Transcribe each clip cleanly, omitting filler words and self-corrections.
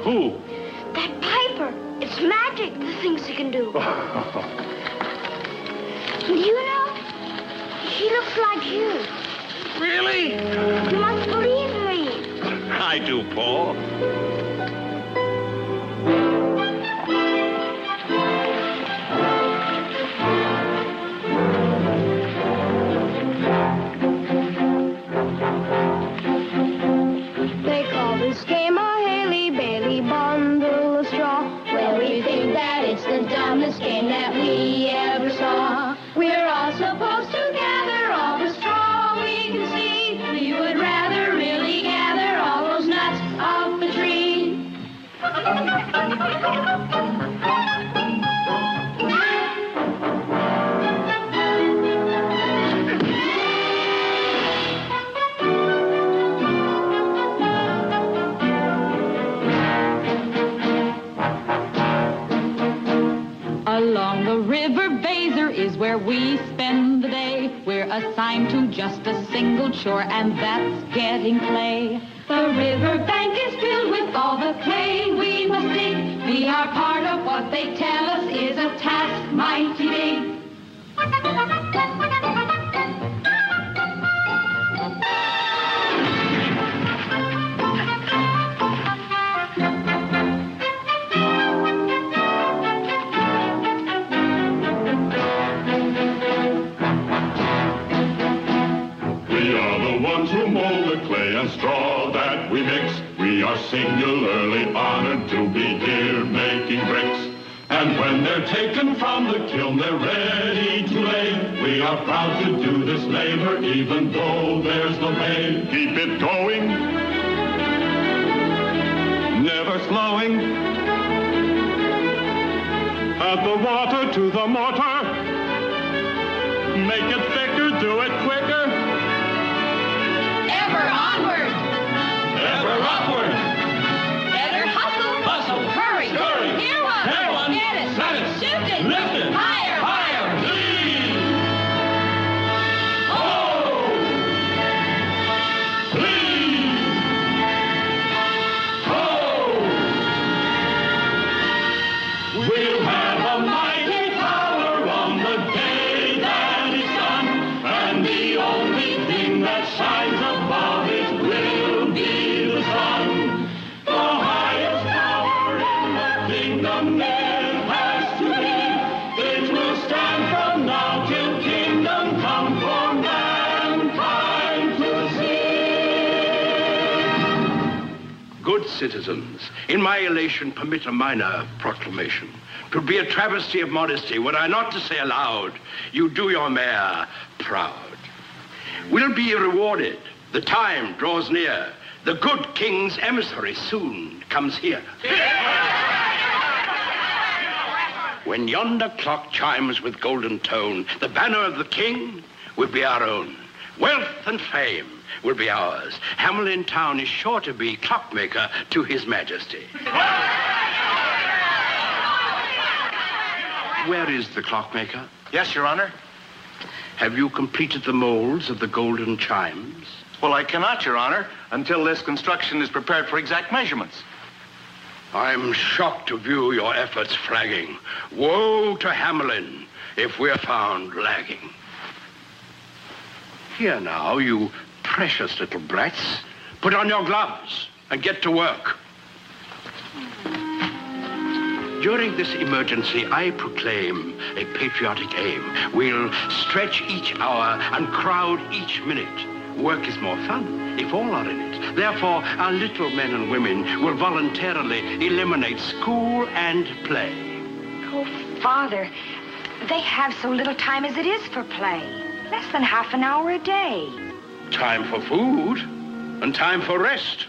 Who? That Piper. It's magic, the things he can do. Do you know? He looks like you. Really? You must believe me. I do, Paul. They call this game a Haley-Bailey bundle of straw. Well, we think that it's the dumbest game that we ever saw. We're all supposed to gather all the straw we can see. We would rather really gather all those nuts off the tree. Along the river Weser is where we spend the day. We're assigned to just a single chore, and that's getting clay. The river bank is filled with all the clay we must dig. We are part of what they tell us is a task mighty big. Who mold the clay and straw that we mix. We are singularly honored to be here making bricks. And when they're taken from the kiln, they're ready to lay. We are proud to do this labor, even though there's no pay. Keep it going, never slowing. Add the water to the mortar. Make it thicker, do it quicker. Ever onward! Ever upward! Better hustle! Hustle! Hurry! Scurry! Hear one! Hear one! Get it! Set it! Shift it! Lift it! Higher! Higher! Lead! Ho! Lead! Ho! We'll have a mighty power on the day that is done, and the only thing that shines above it will be the sun. The highest power in the kingdom there has to be. It will stand from now till kingdom come for mankind to see. Good citizens, in my elation, permit a minor proclamation. 'Twould be a travesty of modesty were I not to say aloud, you do your mayor proud. We'll be rewarded. The time draws near. The good king's emissary soon comes here. When yonder clock chimes with golden tone, the banner of the king will be our own. Wealth and fame will be ours. Hamelin town is sure to be clockmaker to his majesty. Where is the clockmaker? Yes, Your Honor. Have you completed the molds of the golden chimes? Well, I cannot, Your Honor, until this construction is prepared for exact measurements. I'm shocked to view your efforts flagging. Woe to Hamelin if we're found lagging. Here now, you precious little brats. Put on your gloves and get to work. During this emergency, I proclaim a patriotic aim. We'll stretch each hour and crowd each minute. Work is more fun if all are in it. Therefore, our little men and women will voluntarily eliminate school and play. Oh, Father, they have so little time as it is for play. Less than half an hour a day. Time for food and time for rest.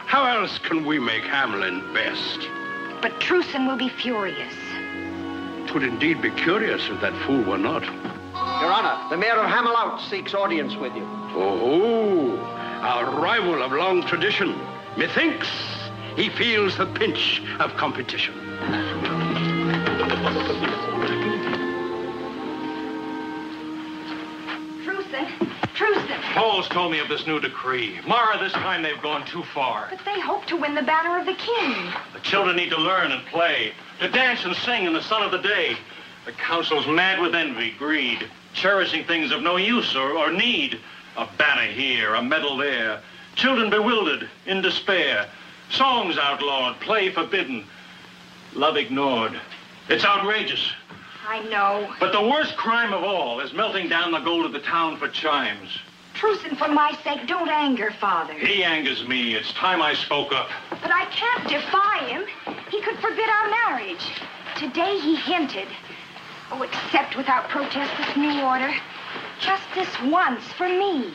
How else can we make Hamelin best? But Truson will be furious. 'Twould indeed be curious if that fool were not. Your Honor, the mayor of Hamelin seeks audience with you. Oh, our rival of long tradition. Methinks he feels the pinch of competition. Truson, them. Paul's told me of this new decree. Mara, this time they've gone too far. But they hope to win the banner of the king. The children need to learn and play, to dance and sing in the sun of the day. The council's mad with envy, greed, cherishing things of no use or need. A banner here, a medal there. Children bewildered, in despair. Songs outlawed, play forbidden. Love ignored. It's outrageous. I know. But the worst crime of all is melting down the gold of the town for chimes. Truce, and for my sake, don't anger Father. He angers me. It's time I spoke up. But I can't defy him. He could forbid our marriage. Today he hinted. Oh, accept without protest this new order. Just this once for me.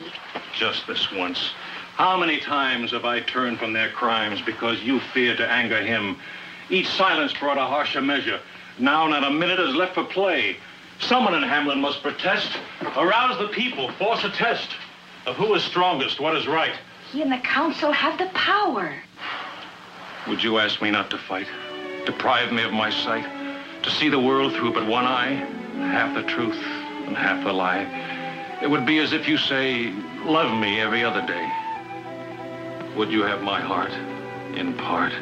Just this once. How many times have I turned from their crimes because you feared to anger him? Each silence brought a harsher measure. Now not a minute is left for play. Someone in Hamelin must protest, arouse the people, force a test of who is strongest, what is right. He and the council have the power. Would you ask me not to fight? Deprive me of my sight? To see the world through but one eye? Half the truth and half the lie. It would be as if you say, love me every other day. Would you have my heart in part?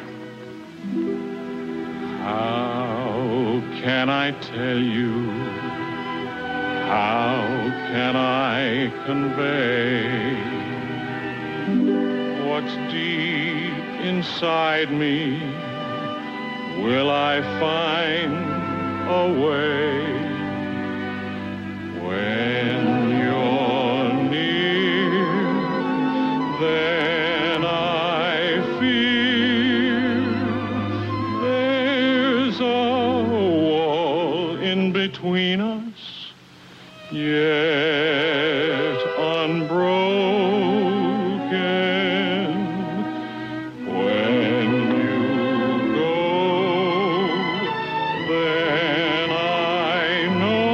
How can I tell you? How can I convey what's deep inside me? Will I find a way when you're near? Then I feel there's a wall in between us, yet unbroken. When you go, then I know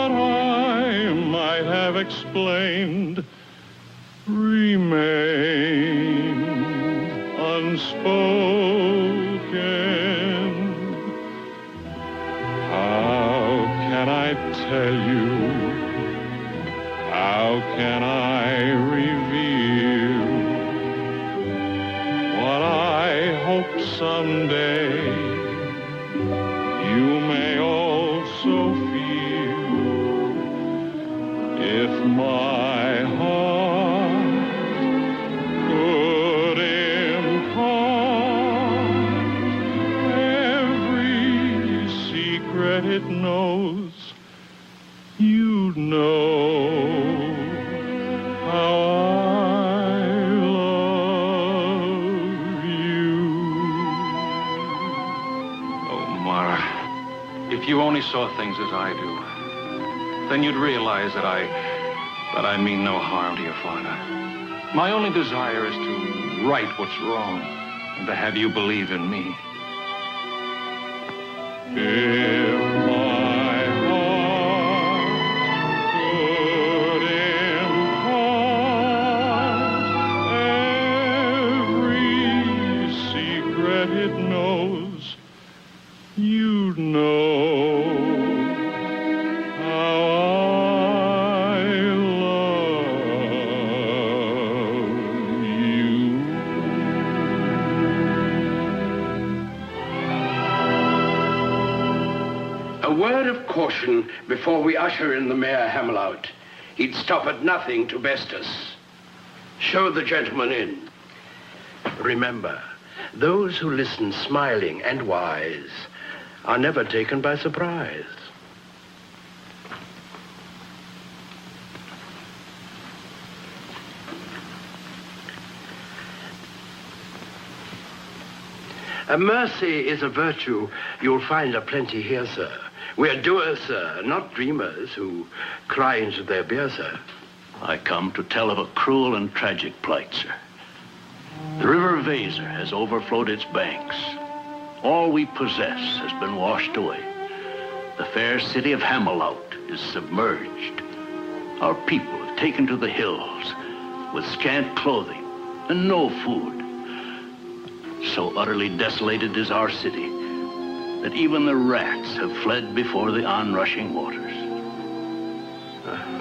what I might have explained remains unspoken. How can I tell you? How can I reveal what I hope someday you may also feel? If my heart could impart every secret it knows, you'd know how I love you. Oh, Mara, if you only saw things as I do, then you'd realize that I mean no harm to your father. My only desire is to right what's wrong and to have you believe in me. If my heart could impart every secret it knows, you'd know how I love you. A word of caution before we usher in the Mayor Hamelin. He'd stop at nothing to best us. Show the gentleman in. Remember, those who listen smiling and wise are never taken by surprise. Mercy is a virtue you'll find aplenty here, sir. We're doers, sir, not dreamers who cry into their beer, sir. I come to tell of a cruel and tragic plight, sir. The river Weser has overflowed its banks. All we possess has been washed away. The fair city of Hamelin is submerged. Our people have taken to the hills with scant clothing and no food. So utterly desolated is our city that even the rats have fled before the onrushing waters.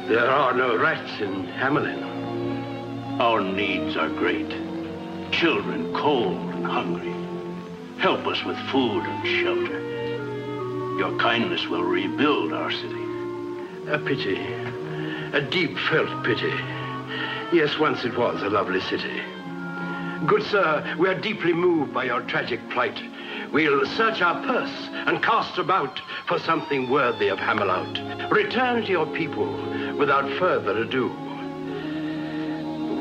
There are no rats in Hamelin. Our needs are great. Children cold and hungry. Help us with food and shelter. Your kindness will rebuild our city. A pity. A deep-felt pity. Yes, once it was a lovely city. Good sir, we are deeply moved by your tragic plight. We'll search our purse and cast about for something worthy of Hamelin. Return to your people without further ado.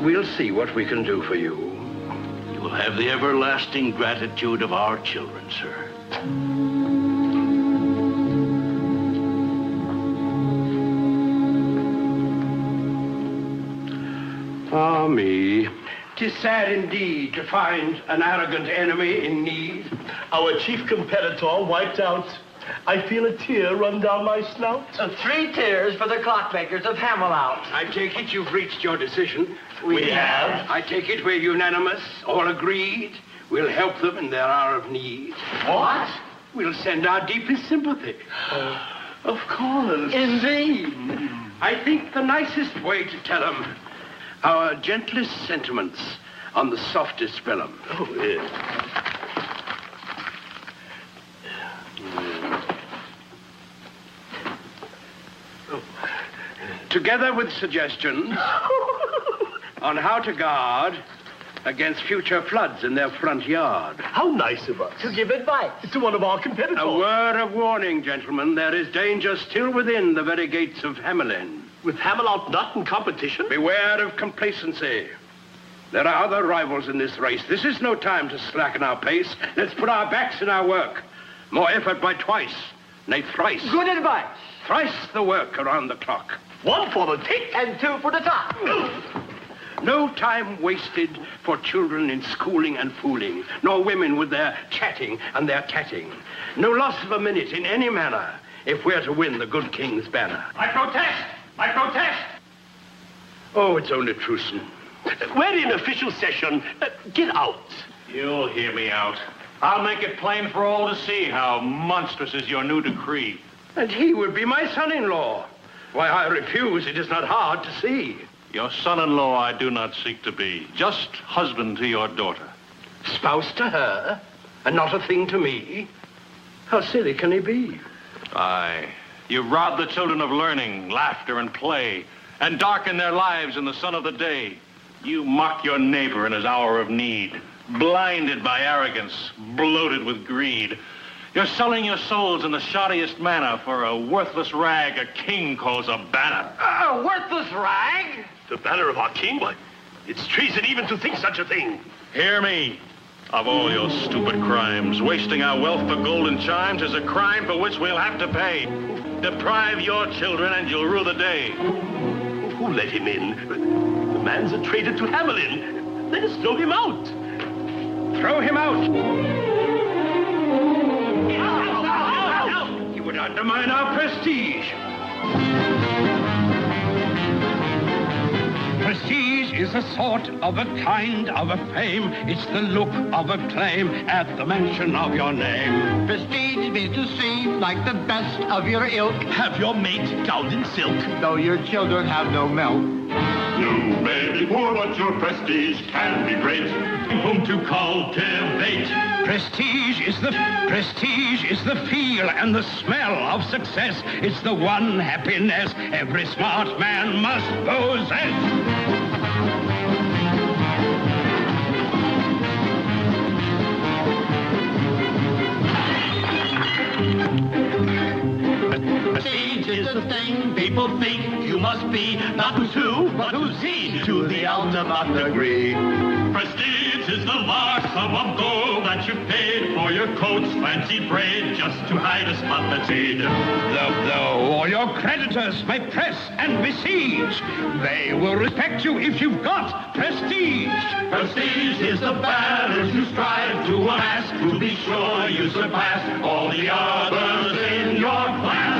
We'll see what we can do for you. You will have the everlasting gratitude of our children, sir. Ah, me. 'Tis sad indeed to find an arrogant enemy in need. Our chief competitor wiped out. I feel a tear run down my snout. 3 tears for the clockmakers of Hamelin. I take it you've reached your decision. We have. I take it we're unanimous, all agreed. We'll help them in their hour of need. What? We'll send our deepest sympathy. Of course. Indeed. I think the nicest way to tell them our gentlest sentiments on the softest vellum. Oh, yes. Together with suggestions on how to guard against future floods in their front yard. How nice of us. To give advice. To one of our competitors. A word of warning, gentlemen. There is danger still within the very gates of Hamelin. With Hamelin not in competition? Beware of complacency. There are other rivals in this race. This is no time to slacken our pace. Let's put our backs in our work. More effort by twice, nay thrice. Good advice. Thrice the work around the clock. 1 for the tick. And 2 for the top. No time wasted for children in schooling and fooling, nor women with their chatting and their tatting. No loss of a minute in any manner if we're to win the good king's banner. I protest! I protest! Oh, it's only Truson. We're in official session. Get out. You'll hear me out. I'll make it plain for all to see how monstrous is your new decree. And he would be my son-in-law. Why I refuse, it is not hard to see. Your son-in-law I do not seek to be, just husband to your daughter. Spouse to her, and not a thing to me? How silly can he be? Aye. You rob the children of learning, laughter, and play, and darken their lives in the sun of the day. You mock your neighbor in his hour of need, blinded by arrogance, bloated with greed. You're selling your souls in the shoddiest manner for a worthless rag a king calls a banner. A worthless rag? The banner of our king? Why, it's treason even to think such a thing. Hear me. Of all your stupid crimes, wasting our wealth for golden chimes is a crime for which we'll have to pay. Deprive your children and you'll rue the day. Who let him in? The man's a traitor to Hamelin. Let us throw him out. Throw him out! He would undermine our prestige. Prestige is a sort of a kind of a fame. It's the look of a claim at the mention of your name. Prestige means to seem like the best of your ilk. Have your mate gowned in silk. Though your children have no milk. You may be poor, but your prestige can be great. Whom to cultivate. Prestige is the feel and the smell of success. It's the one happiness every smart man must possess. Prestige is the thing people think you must be. Not who's who, but who's he, to the ultimate degree. Prestige is the large sum of gold that you paid for your coat's fancy braid just to hide a spot that's made. Though all your creditors may press and besiege, they will respect you if you've got prestige. Prestige is the banners you strive to amass, to be sure you surpass all the others in your class.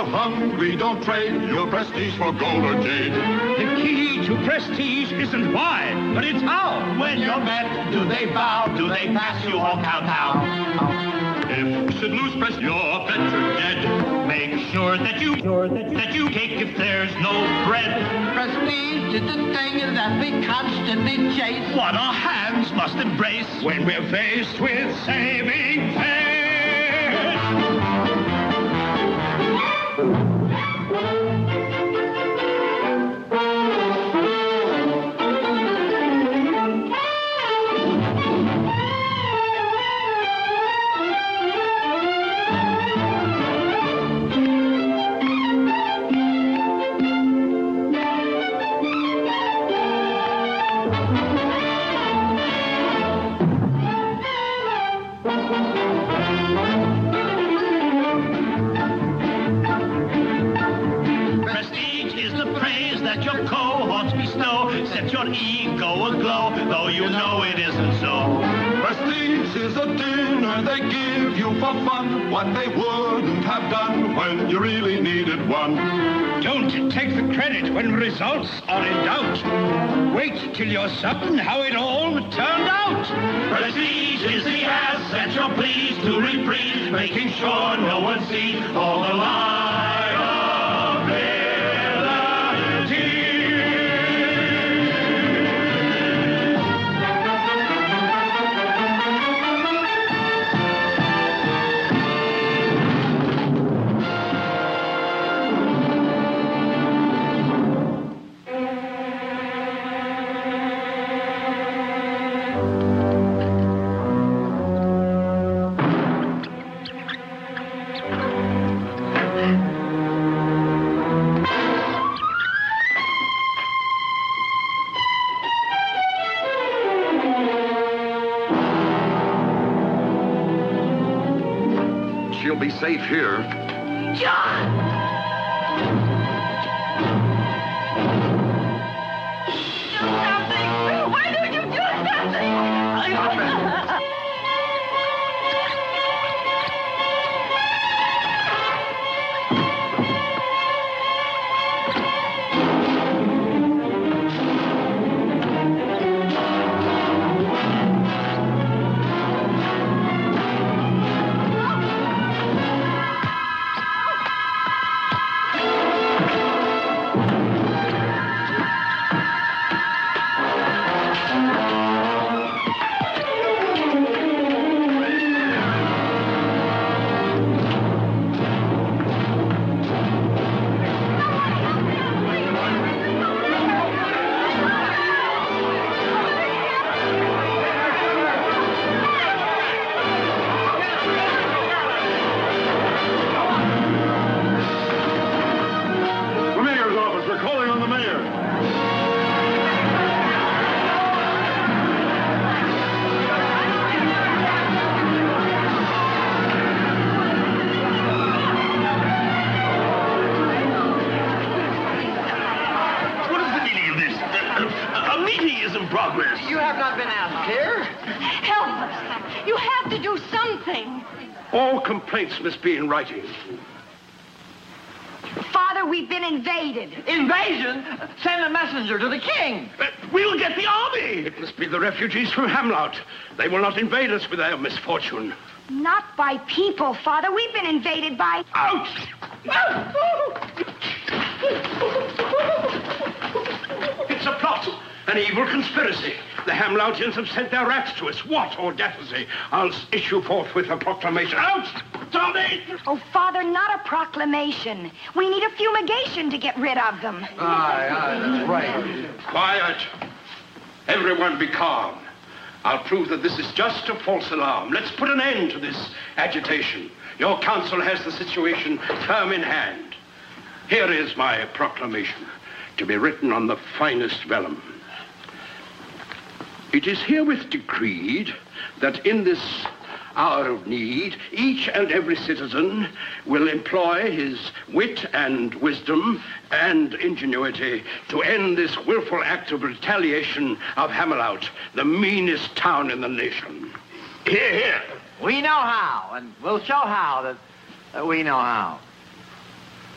hungry, don't trade your prestige for gold or jade. The key to prestige isn't why, but it's how. When you're met, do they bow? Do they pass you all kowtow? If you should lose prestige, you're better dead. Make sure that you cake if there's no bread. Prestige is the thing that we constantly chase. What our hands must embrace When we're faced with saving faith. Prestige is the praise that your cohorts bestow. Set your ego aglow, though you know it isn't so. Prestige is a dinner they give you for fun, what they wouldn't have done when you really needed one. Don't take the credit when results are in doubt. Wait till you're certain how it all turned out. Prestige is the asset you're pleased to reprise, making sure no one sees all the liability. She'll be safe here. John! Do something! Why don't you do something? The mayor's office, we're calling on the mayor. What is the meaning of this? A meeting is in progress. You have not been asked here. Help us! You have to do something! All complaints must be in writing. Father, we've been invaded. Invasion? Send a messenger to the king. We'll get the army. It must be the refugees from Hamelin. They will not invade us with their misfortune. Not by people, Father. We've been invaded by... Out! It's a plot, an evil conspiracy. The Hameloutians have sent their rats to us. What audacity! I'll issue forthwith a proclamation. Out! Tommy! Oh, Father, not a proclamation. We need a fumigation to get rid of them. Aye, that's right. Quiet. Everyone be calm. I'll prove that this is just a false alarm. Let's put an end to this agitation. Your council has the situation firm in hand. Here is my proclamation, to be written on the finest vellum. It is herewith decreed that in this hour of need, each and every citizen will employ his wit and wisdom and ingenuity to end this willful act of retaliation of Hamelin, the meanest town in the nation. Here, here. We know how, and we'll show how that we know how.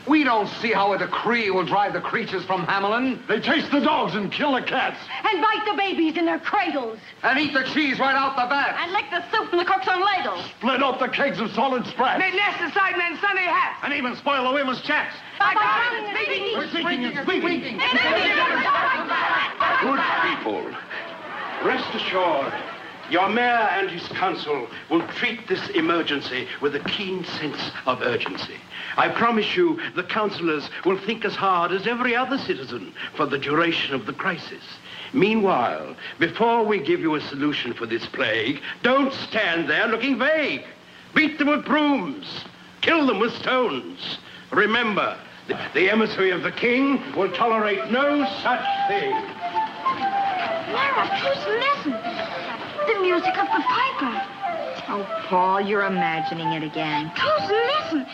We don't see how a decree will drive the creatures from Hamelin. They chase the dogs and kill the cats. And bite the babies in their cradles. And eat the cheese right out the bat. And lick the soup from the cook's own ladles. Split up the kegs of solid sprats. They nest inside men's Sunday hats. And even spoil the women's chats. We're sinking and squeaking. Good people, rest assured, your mayor and his council will treat this emergency with a keen sense of urgency. I promise you the councillors will think as hard as every other citizen for the duration of the crisis. Meanwhile, before we give you a solution for this plague, don't stand there looking vague. Beat them with brooms. Kill them with stones. Remember, the emissary of the king will tolerate no such thing. Lara, just listen. The music of the piper. Oh, Paul, you're imagining it again. Just listen.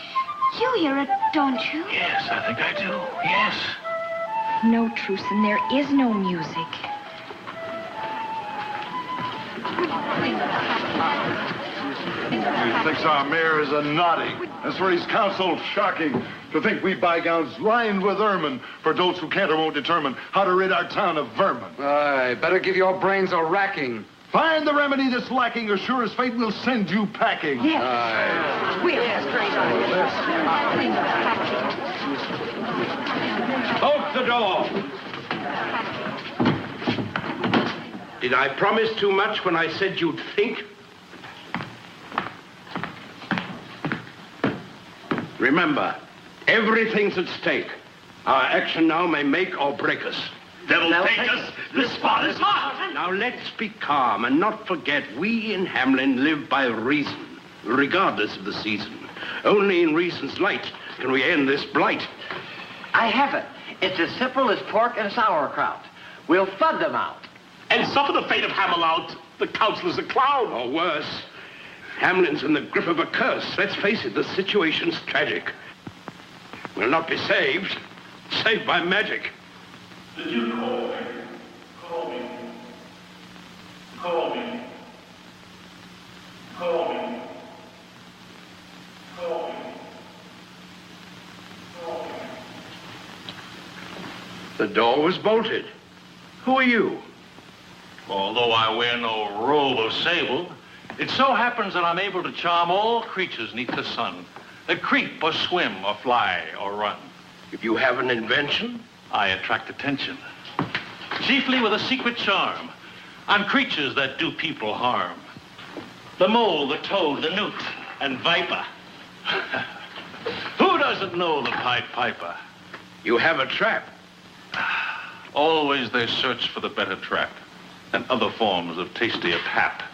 You hear it, don't you? Yes, I think I do. Yes. No, Truson, there is no music. He thinks our mayor is a naughty. As for his council, shocking. To think we bygowns lined with ermine for those who can't or won't determine how to rid our town of vermin. Aye, better give your brains a racking. Find the remedy that's lacking, or sure as fate we'll send you packing. Yes. Aye. We'll straight Open the door. Did I promise too much when I said you'd think? Remember, everything's at stake. Our action now may make or break us. Devil take us, this spot is hot. Now let's be calm and not forget we in Hamelin live by reason, regardless of the season. Only in reason's light can we end this blight. I have it. It's as simple as pork and sauerkraut. We'll flood them out. And suffer the fate of Hamel out. The councilor's a clown. Or worse, Hamelin's in the grip of a curse. Let's face it, the situation's tragic. We'll not be saved by magic. Did you call me? Call me. Call me. Call me. Call me. Call me. The door was bolted. Who are you? Although I wear no robe of sable, it so happens that I'm able to charm all creatures neath the sun that creep or swim or fly or run. If you have an invention? I attract attention, chiefly with a secret charm on creatures that do people harm. The mole, the toad, the newt, and viper. Who doesn't know the Pied Piper? You have a trap. Always they search for the better trap and other forms of tastier pap,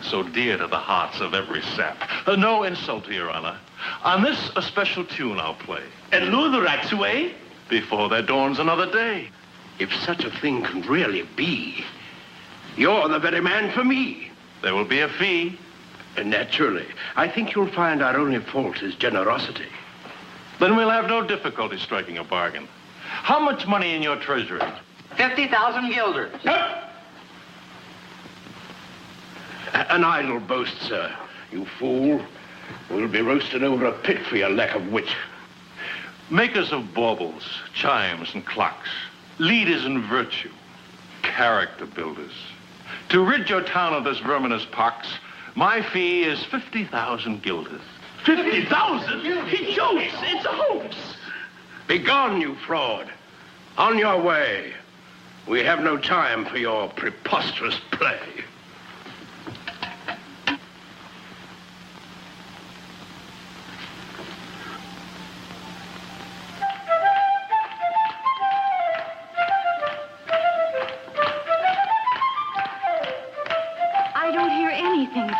so dear to the hearts of every sap. No insult to your honor. On this a special tune I'll play. And lure the rats away? Before there dawns another day. If such a thing can really be, you're the very man for me. There will be a fee. Naturally. I think you'll find our only fault is generosity. Then we'll have no difficulty striking a bargain. How much money in your treasury? 50,000 guilders. An idle boast, sir. You fool. We'll be roasted over a pit for your lack of wit. Makers of baubles, chimes, and clocks, leaders in virtue, character builders. To rid your town of this verminous pox, my fee is 50,000 guilders. 50,000? He jokes. It's a hoax. Begone, you fraud. On your way. We have no time for your preposterous play.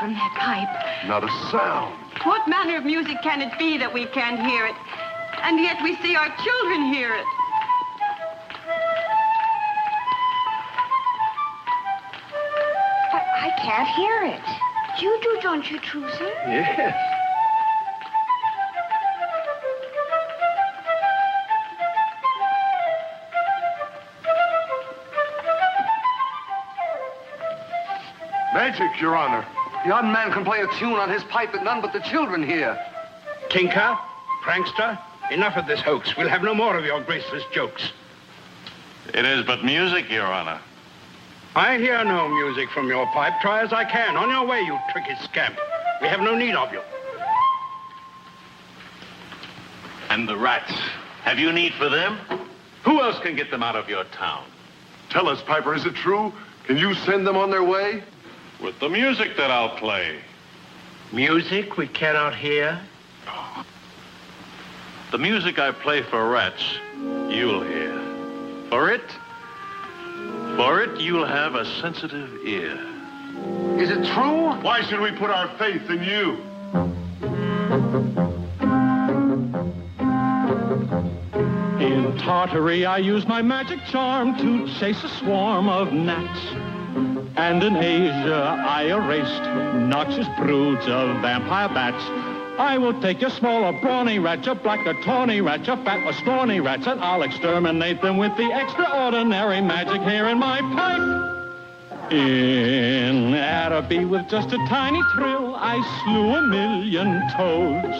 From that pipe. Not a sound. What manner of music can it be that we can't hear it? And yet we see our children hear it. But I can't hear it. You do, don't you, Truson? Yes. Magic, Your Honor. The odd man can play a tune on his pipe that none but the children hear. Tinker, prankster, Enough of this hoax. We'll have no more of your graceless jokes. It is but music, Your Honor. I hear no music from your pipe. Try as I can. On your way, you tricky scamp. We have no need of you. And the rats. Have you need for them? Who else can get them out of your town? Tell us, Piper, is it true? Can you send them on their way? With the music that I'll play. Music we cannot hear? The music I play for rats, you'll hear. For it, you'll have a sensitive ear. Is it true? Why should we put our faith in you? In Tartary, I use my magic charm to chase a swarm of gnats. And in Asia, I erased noxious broods of vampire bats. I will take your small or brawny rat, your black or tawny rat, your fat or scrawny rats, and I'll exterminate them with the extraordinary magic here in my pipe. In Araby, with just a tiny trill, I slew 1,000,000 toads.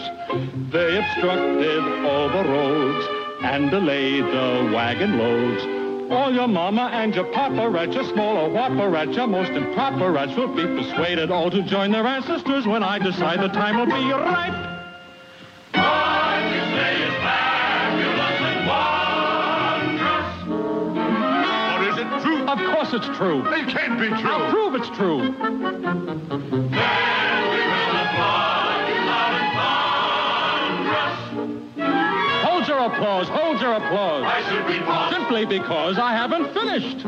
They obstructed all the roads and delayed the wagon loads. All your mama and your papa rats, your small or whopper rats, your most improper rats will be persuaded all to join their ancestors when I decide the time will be ripe. What you say is fabulous and wondrous. Or is it true? Of course it's true. It can't be true. I'll prove it's true. Then we will applaud you loud and thunderous. Hold your applause, hold your applause. Why should we pause? Simply because I haven't finished.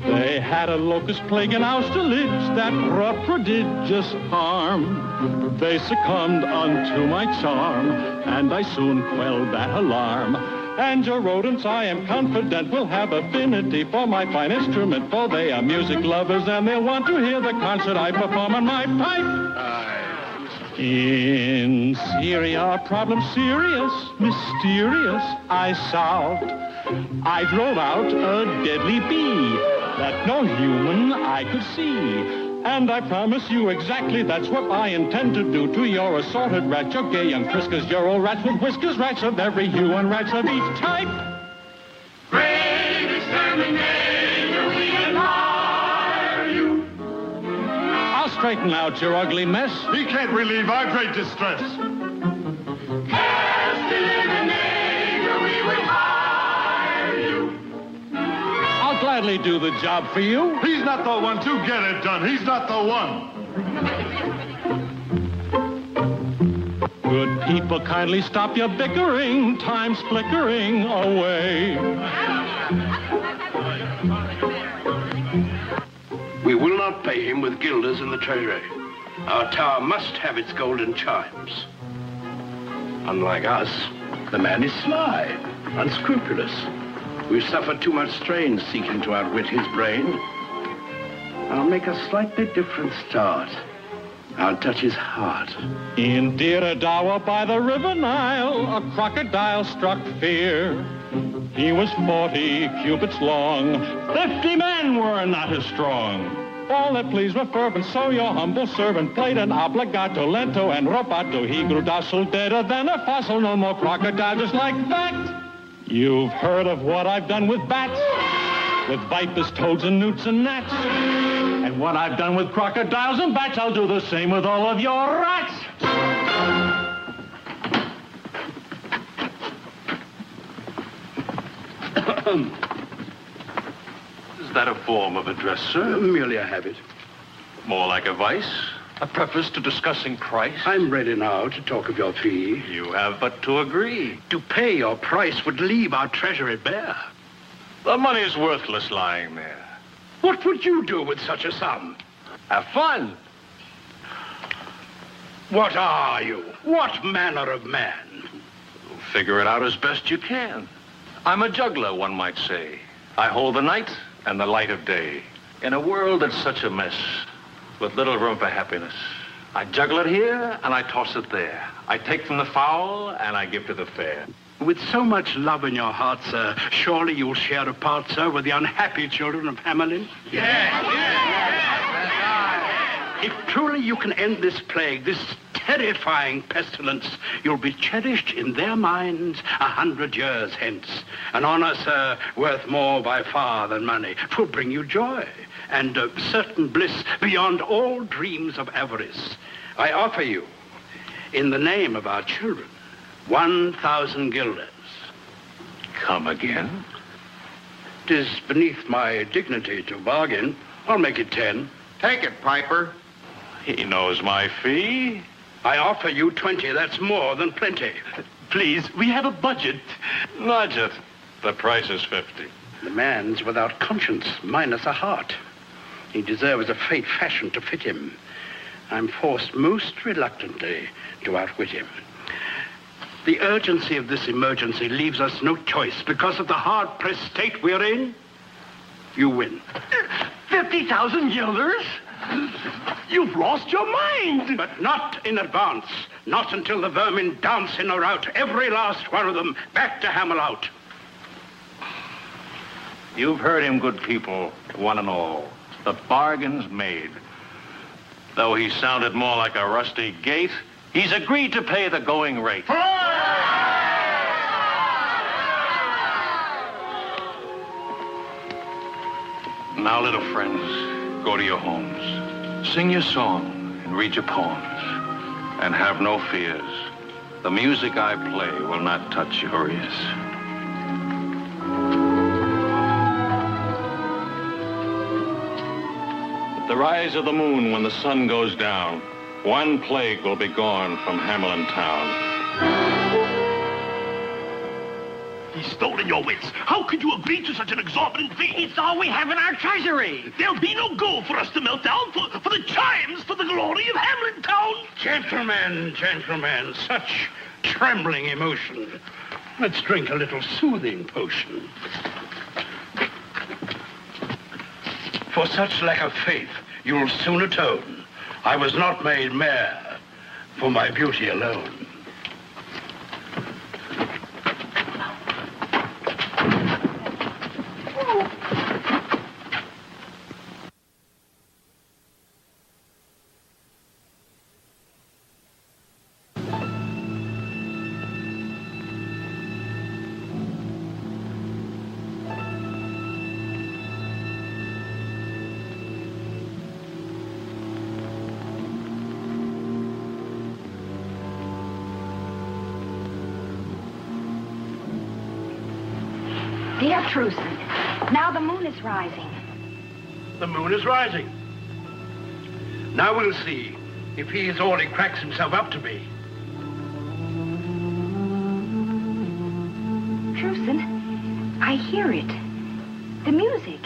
They had a locust plague in Austerlitz that brought prodigious harm. They succumbed unto my charm, and I soon quelled that alarm. And your rodents, I am confident, will have affinity for my fine instrument, for they are music lovers, and they'll want to hear the concert I perform on my pipe. In Syria, a problem serious, mysterious, I solved. I drove out a deadly bee that no human eye could see. And I promise you exactly that's what I intend to do to your assorted rats, your gay young friskers, your old rats with whiskers, rats of every hue and rats of each type. Great exterminator, we admire you. I'll straighten out your ugly mess. He can't relieve our great distress. Pest eliminator, we would hire you. I'll gladly do the job for you. He's not the one to get it done. He's not the one. Good people, kindly stop your bickering. Time's flickering away. We will not pay him with guilders in the treasury. Our tower must have its golden chimes. Unlike us, the man is sly, unscrupulous. We've suffered too much strain seeking to outwit his brain. I'll make a slightly different start. I'll touch his heart. In Diradawa by the river Nile, a crocodile struck fear. He was 40 cubits long. 50 men were not as strong. All that pleased were fervent, so your humble servant played an obligato, lento, and rubato. He grew docile, deader than a fossil, no more crocodile, just like that. You've heard of what I've done with bats, with vipers, toads, and newts and gnats. And what I've done with crocodiles and bats, I'll do the same with all of your rats. Is that a form of address, sir? Merely a habit. More like a vice? A preface to discussing price? I'm ready now to talk of your fee. You have but to agree. To pay your price would leave our treasury bare. The money's worthless lying there. What would you do with such a sum? Have fun. What are you? What manner of man? Figure it out as best you can. I'm a juggler, one might say. I hold the night and the light of day. In a world that's such a mess, with little room for happiness, I juggle it here and I toss it there. I take from the foul and I give to the fair. With so much love in your heart, sir, surely you'll share a part, sir, with the unhappy children of Hamelin? Yes. If truly you can end this plague, this terrifying pestilence, you'll be cherished in their minds 100 years hence. An honor, sir, worth more by far than money. 'Twill bring you joy and certain bliss beyond all dreams of avarice. I offer you, in the name of our children, 1,000 guilders. Come again? 'Tis beneath my dignity to bargain. I'll make it 10. Take it, Piper. He knows my fee. I offer you 20. That's more than plenty. Please, we have a budget. Nudge it. The price is 50. The man's without conscience, minus a heart. He deserves a fate fashioned to fit him. I'm forced most reluctantly to outwit him. The urgency of this emergency leaves us no choice. Because of the hard-pressed state we're in, you win. 50,000 guilders? You've lost your mind. But not in advance. Not until the vermin dance in or out, every last one of them, back to Hameln out. You've heard him, good people, one and all. The bargain's made. Though he sounded more like a rusty gate, he's agreed to pay the going rate. Now, little friends, go to your homes. Sing your song and read your poems. And have no fears. The music I play will not touch your ears. At the rise of the moon, when the sun goes down, one plague will be gone from Hamelin town. He's stolen your wits. How could you agree to such an exorbitant fee? It's all we have in our treasury. There'll be no gold for us to melt down for the chimes, for the glory of Hamelin town. Gentlemen, gentlemen, such trembling emotion. Let's drink a little soothing potion. For such lack of faith, you'll soon atone. I was not made mayor for my beauty alone. Dear Truson, now the moon is rising. The moon is rising. Now we'll see if he is all he cracks himself up to be. Truson, I hear it. The music.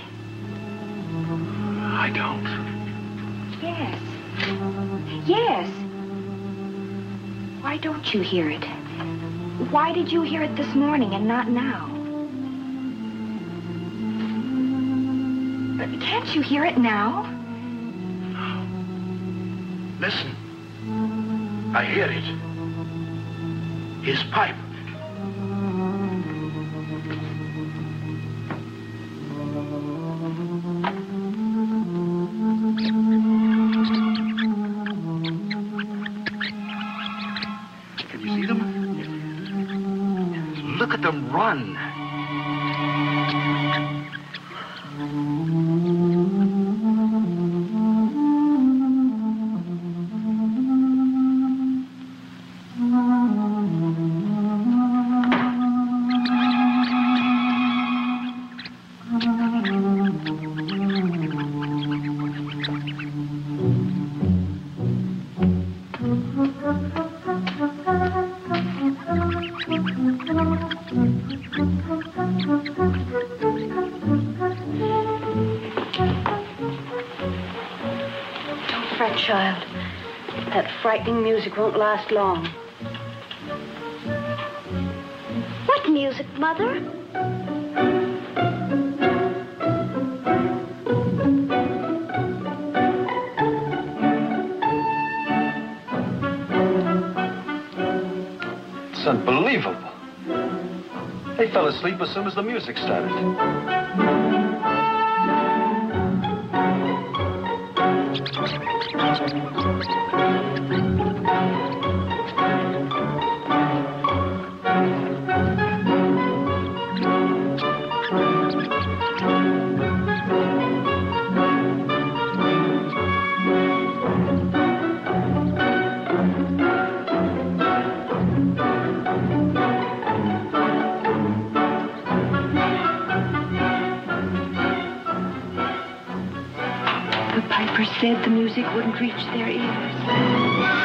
I don't. Yes. Yes. Why don't you hear it? Why did you hear it this morning and not now? But can't you hear it now? Listen. I hear it. His pipe. Can you see them? Look at them run. Child, that frightening music won't last long. What music, Mother? It's unbelievable. They fell asleep as soon as the music started. never said the music wouldn't reach their ears.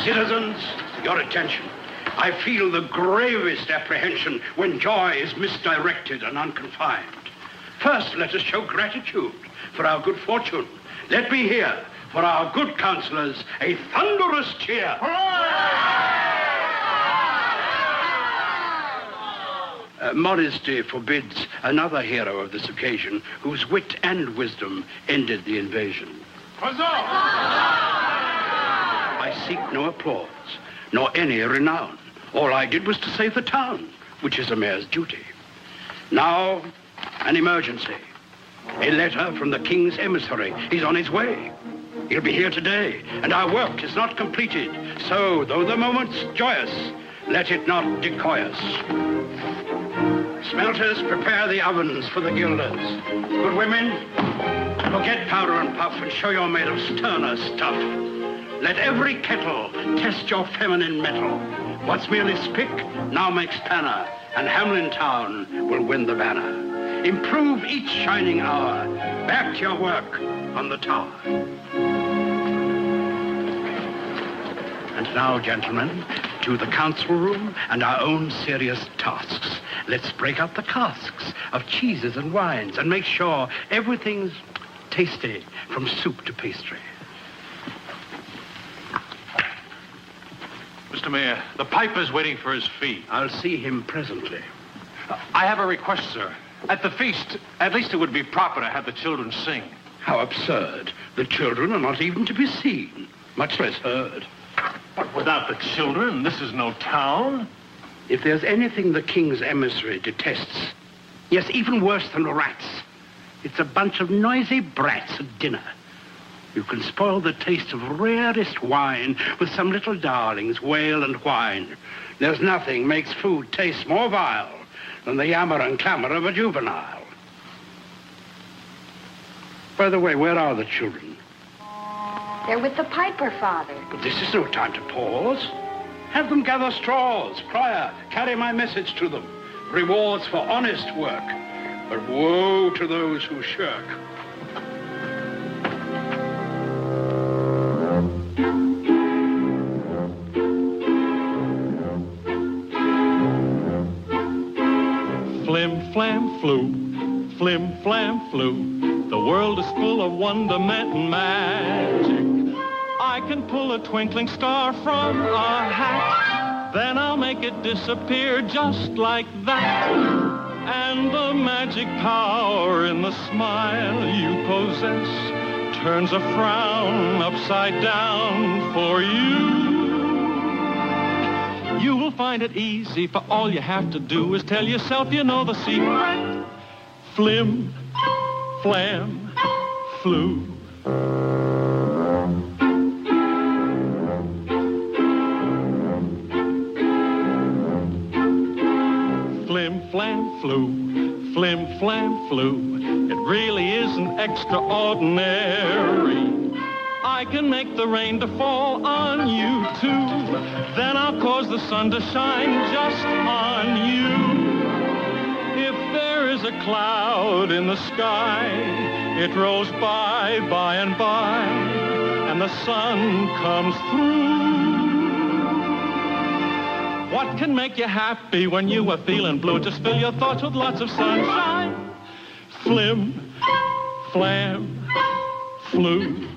Citizens, your attention. I feel the gravest apprehension when joy is misdirected and unconfined. First, let us show gratitude for our good fortune. Let me hear, for our good counselors, a thunderous cheer. Modesty forbids another hero of this occasion whose wit and wisdom ended the invasion. I seek no applause, nor any renown. All I did was to save the town, which is a mayor's duty. Now, an emergency. A letter from the king's emissary. He's on his way. He'll be here today, and our work is not completed. So, though the moment's joyous, let it not decoy us. Smelters, prepare the ovens for the gilders. Good women, forget powder and puff and show you're made of sterner stuff. Let every kettle test your feminine mettle. What's merely spick now makes panna, and Hamelin town will win the banner. Improve each shining hour. Back to your work on the tower. And now, gentlemen, to the council room and our own serious tasks. Let's break out the casks of cheeses and wines and make sure everything's tasty from soup to pastry. Mr. Mayor, the piper's waiting for his fee. I'll see him presently. I have a request, sir. At the feast, at least it would be proper to have the children sing. How absurd. The children are not even to be seen, much less heard. But without the children, this is no town. If there's anything the king's emissary detests, yes, even worse than rats, It's a bunch of noisy brats at dinner. You can spoil the taste of rarest wine with some little darlings wail and whine. There's nothing makes food taste more vile than the yammer and clamor of a juvenile. By the way, where are the children? They're with the piper, Father. But this is no time to pause. Have them gather straws. Crier, carry my message to them. Rewards for honest work, but woe to those who shirk. Flim, flam, flu, flim, flam, flu. The world is full of wonderment and magic. I can pull a twinkling star from a hat, then I'll make it disappear just like that. And the magic power in the smile you possess turns a frown upside down for you. You will find it easy, for all you have to do is tell yourself you know the secret. Flim, flam, flu. Flim, flam, flu, flim, flam, flu. It really isn't extraordinary. I can make the rain to fall on you, too. Then I'll cause the sun to shine just on you. If there is a cloud in the sky, it rolls by and by, and the sun comes through. What can make you happy when you are feeling blue? Just fill your thoughts with lots of sunshine. Flim, flam, flu.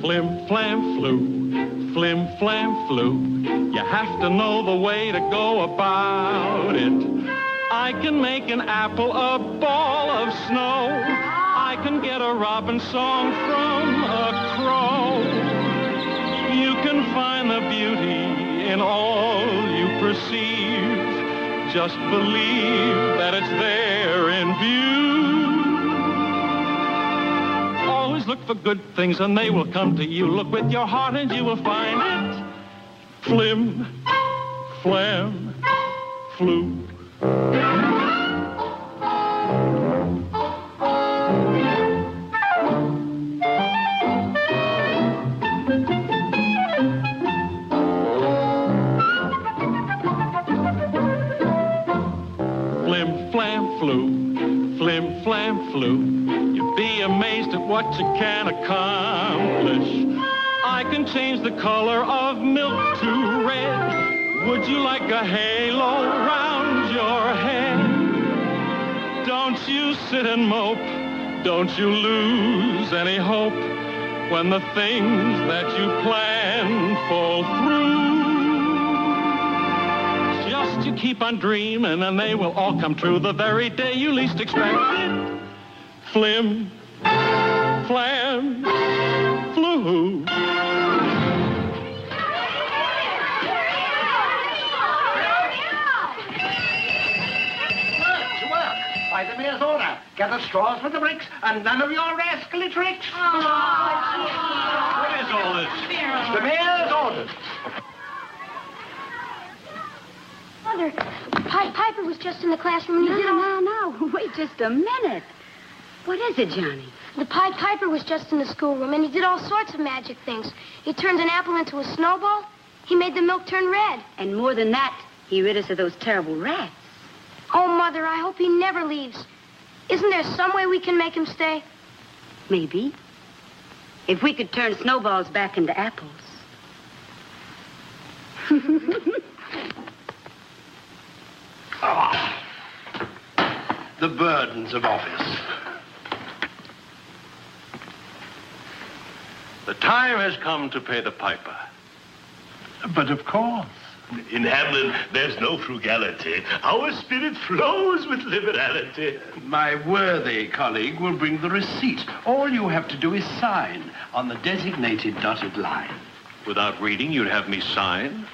Flim, flam, flu, flim, flam, flu. You have to know the way to go about it. I can make an apple a ball of snow. I can get a robin song from a crow. You can find the beauty in all you perceive. Just believe that it's there in view. Always look for good things and they will come to you. Look with your heart and you will find it. Flim, flam, flu. Flim, flam, flu, flim, flam, flu. You'd be amazed at what you can accomplish. I can change the color of milk to red. Would you like a halo round your head? Don't you sit and mope. Don't you lose any hope when the things that you plan fall through. Just you keep on dreaming and they will all come true the very day you least expect it. Flim, flam, flu. By the mayor's order, gather straws for the bricks and none of your rascally tricks. What is all this? The mayor's orders. Mother, Pied Piper was just in the classroom and he did all... No. Wait just a minute. What is it, Johnny? The Pied Piper was just in the schoolroom and he did all sorts of magic things. He turned an apple into a snowball. He made the milk turn red. And more than that, he rid us of those terrible rats. Oh, Mother, I hope he never leaves. Isn't there some way we can make him stay? Maybe. If we could turn snowballs back into apples. The burdens of office. The time has come to pay the piper. But of course. In Hamelin, there's no frugality. Our spirit flows with liberality. My worthy colleague will bring the receipt. All you have to do is sign on the designated dotted line. Without reading, you'd have me sign?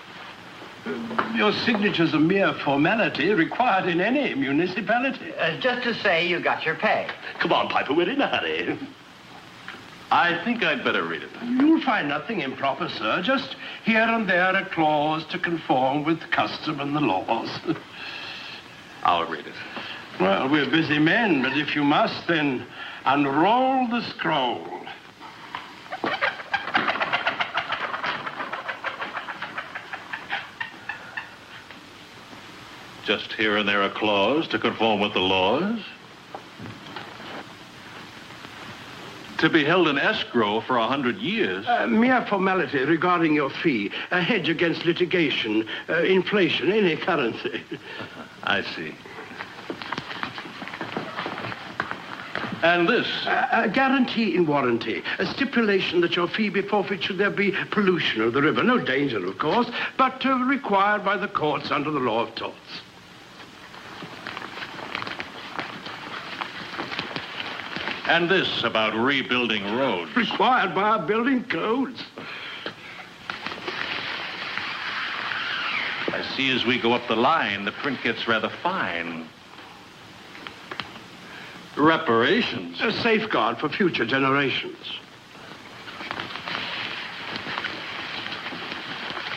Your signature's a mere formality required in any municipality. Just to say you got your pay. Come on, Piper, we're in a hurry. I think I'd better read it. You'll find nothing improper, sir. Just here and there a clause to conform with custom and the laws. I'll read it. Well, we're busy men, but if you must, then unroll the scroll. Just here and there a clause to conform with the laws. To be held in escrow for 100 years. Mere formality regarding your fee. A hedge against litigation, inflation, any currency. I see. And this? A guarantee in warranty. A stipulation that your fee be forfeit should there be pollution of the river. No danger, of course, but required by the courts under the law of torts. And this about rebuilding roads. Required by our building codes. I see as we go up the line, the print gets rather fine. Reparations. A safeguard for future generations.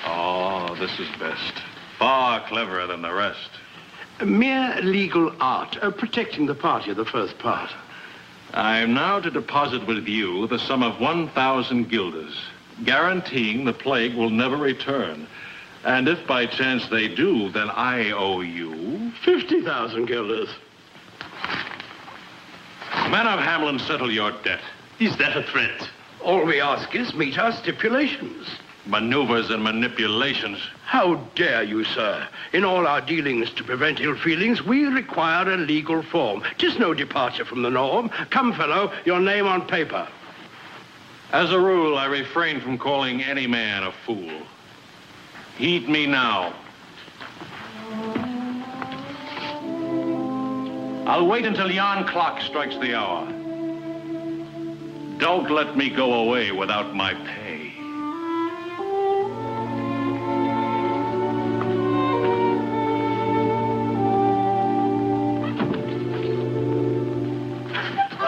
Oh, this is best. Far cleverer than the rest. A mere legal art, protecting the party of the first part. I am now to deposit with you the sum of 1,000 guilders, guaranteeing the plague will never return. And if by chance they do, then I owe you 50,000 guilders. Men of Hamelin, settle your debt. Is that a threat? All we ask is meet our stipulations. Maneuvers and manipulations. How dare you, sir? In all our dealings to prevent ill feelings, we require a legal form. 'Tis no departure from the norm. Come, fellow, your name on paper. As a rule, I refrain from calling any man a fool. Heed me now. I'll wait until yon clock strikes the hour. Don't let me go away without my pay.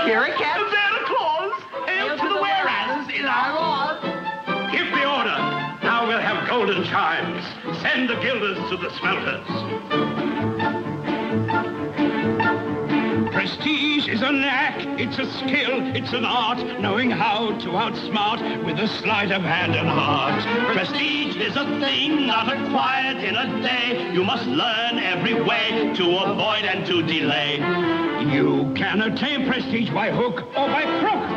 Here it comes. Santa Claus! Hail to the whereas in our laws! Give the order. Now we'll have golden chimes. Send the guilders to the smelters. Prestige is a knack, it's a skill, it's an art, knowing how to outsmart with a sleight of hand and heart. Prestige is a thing not acquired in a day. You must learn every way to avoid and to delay. You can attain prestige by hook or by crook.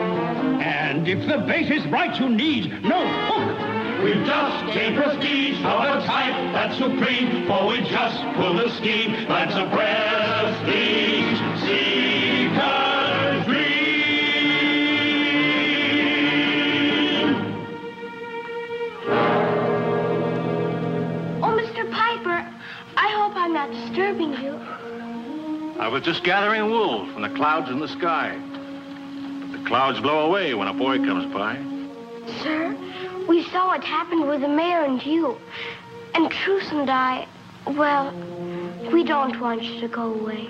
And if the bait is right, you need no hook. We've just gained prestige of a type that's supreme, for we just pulled a scheme that's a prestige seeker's dream. Oh, Mr. Piper, I hope I'm not disturbing you. I was just gathering wool from the clouds in the sky. But the clouds blow away when a boy comes by. Sir, we saw what happened with the mayor and you. And Truce and I, well, we don't want you to go away.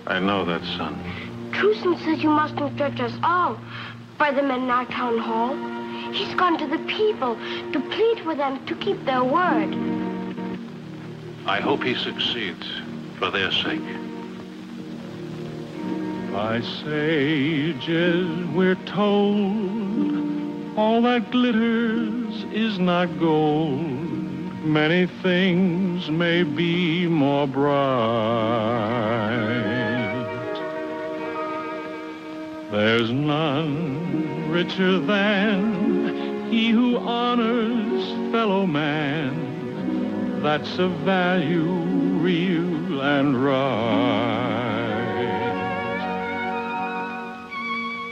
I know that, son. Truson says you mustn't judge us all by the men in our town hall. He's gone to the people to plead with them to keep their word. I hope he succeeds for their sake. By sages we're told, all that glitters is not gold. Many things may be more bright. There's none richer than he who honors fellow man. That's a value real and right.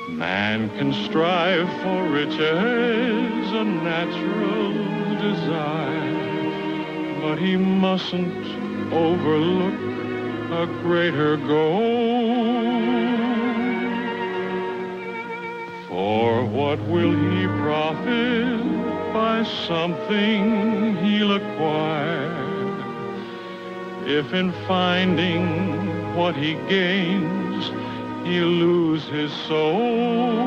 Man can strive for riches, a natural desire, but he mustn't overlook a greater goal. For what will he profit by something he'll acquire if in finding what he gains he'll lose his soul?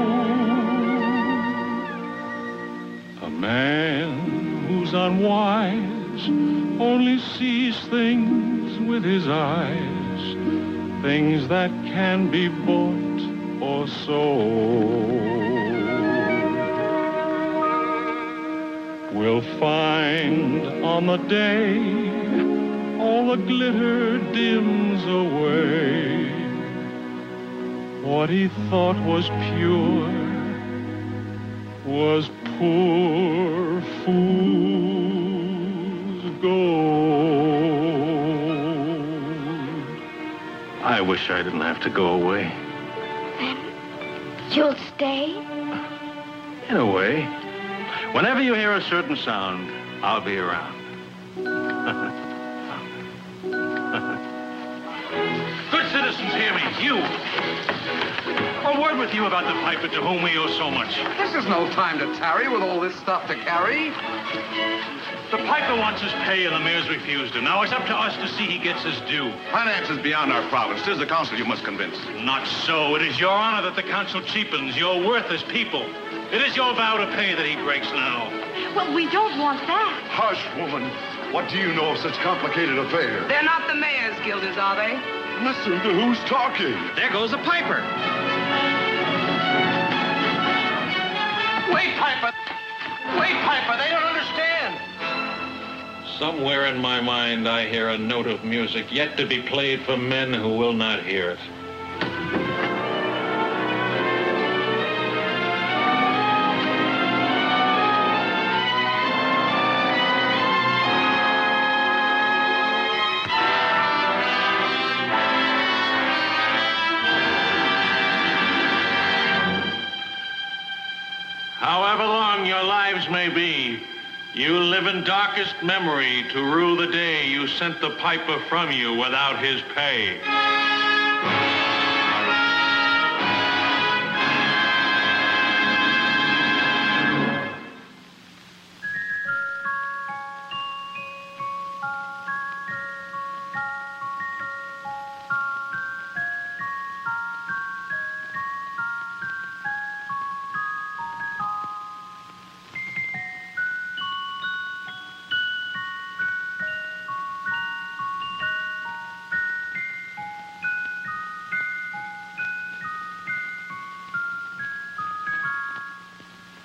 A man who's unwise only sees things with his eyes, things that can be bought or sold. We'll find on the day all the glitter dims away. What he thought was pure was poor fool's gold. I wish I didn't have to go away. You'll stay? In a way. Whenever you hear a certain sound, I'll be around. Good citizens, hear me. You. A word with you about the piper to whom we owe so much. This is no time to tarry with all this stuff to carry. The piper wants his pay and the mayor's refused him. Now it's up to us to see he gets his due. Finance is beyond our province. It is the council you must convince. Not so. It is your honor that the council cheapens, your worth as people. It is your vow to pay that he breaks now. Well, we don't want that. Hush, woman. What do you know of such complicated affairs? They're not the mayor's guilders, are they? Listen to who's talking. There goes the piper. Wait, Piper. Wait, Piper. They don't understand. Somewhere in my mind, I hear a note of music yet to be played for men who will not hear it. However long your lives may be, you live in darkest memory to rue the day you sent the piper from you without his pay.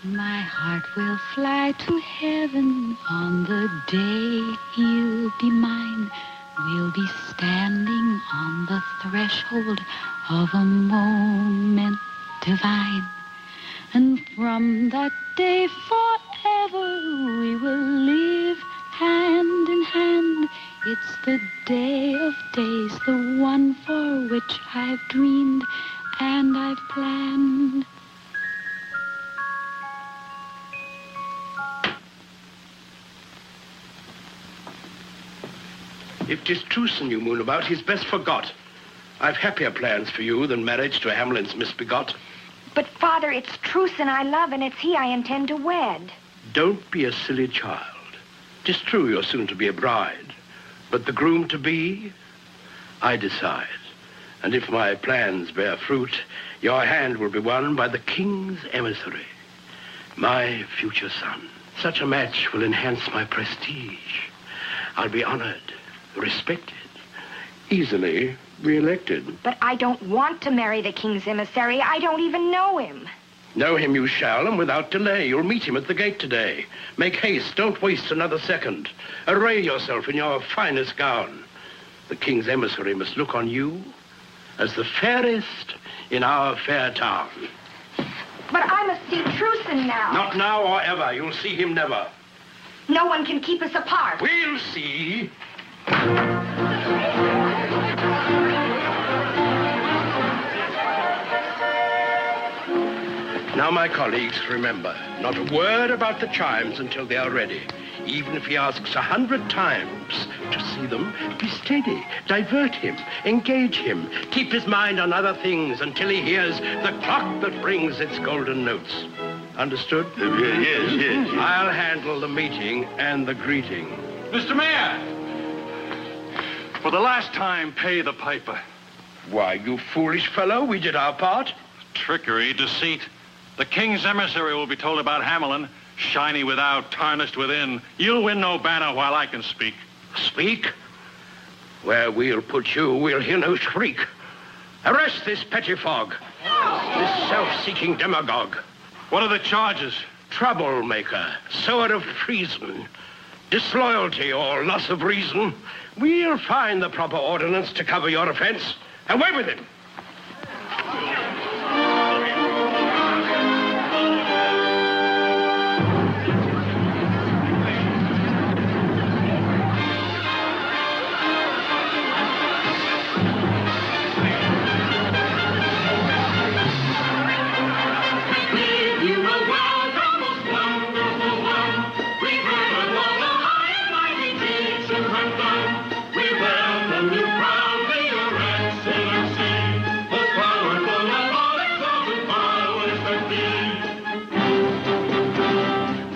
My heart will fly to heaven on the day he'll be mine. We'll be standing on the threshold of a moment divine. And from that day forever we will live hand in hand. It's the day of days, the one for which I've dreamed and I've planned. If 'tis truce you moon about, he's best forgot. I've happier plans for you than marriage to Hamelin's misbegot. But, Father, it's Truson I love, and it's he I intend to wed. Don't be a silly child. 'Tis true you're soon to be a bride. But the groom-to-be, I decide. And if my plans bear fruit, your hand will be won by the king's emissary, my future son. Such a match will enhance my prestige. I'll be honored, respected, easily re-elected. But I don't want to marry the king's emissary. I don't even know him. Know him you shall, and without delay. You'll meet him at the gate today. Make haste, don't waste another second. Array yourself in your finest gown. The king's emissary must look on you as the fairest in our fair town. But I must see Truson now. Not now or ever. You'll see him never. No one can keep us apart. We'll see. Now, my colleagues, remember, not a word about the chimes until they are ready. Even if he asks 100 times to see them, be steady, divert him, engage him, keep his mind on other things until he hears the clock that brings its golden notes. Understood? Yes. I'll handle the meeting and the greeting. Mr. Mayor! For the last time, pay the piper. Why, you foolish fellow, we did our part. Trickery, deceit. The king's emissary will be told about Hamelin. Shiny without, tarnished within. You'll win no banner while I can speak. Speak? Where we'll put you, we'll hear no shriek. Arrest this pettifog, this self-seeking demagogue. What are the charges? Troublemaker, sower of treason, disloyalty or loss of reason. We'll find the proper ordinance to cover your offense. Away with him.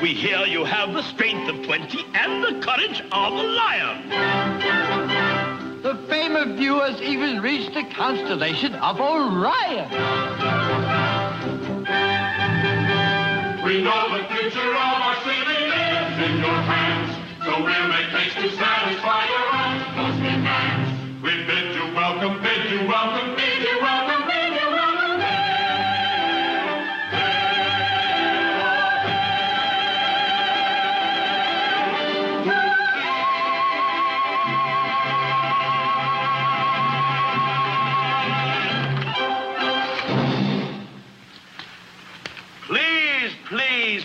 We hear you have the strength of 20 and the courage of a lion. The fame of you has even reached the constellation of Orion. We know the future of our city lives in your hands, so we'll make haste to satisfy your utmost demands. We bid you welcome, bid you welcome, bid you welcome, bid you welcome.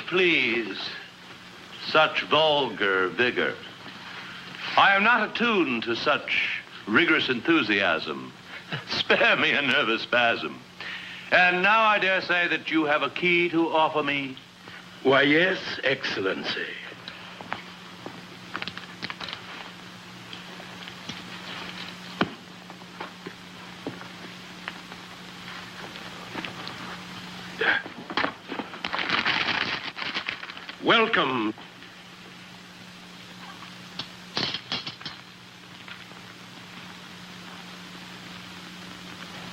Please. Such vulgar vigor. I am not attuned to such rigorous enthusiasm. Spare me a nervous spasm. And now I dare say that you have a key to offer me. Why, yes, Excellency. Welcome.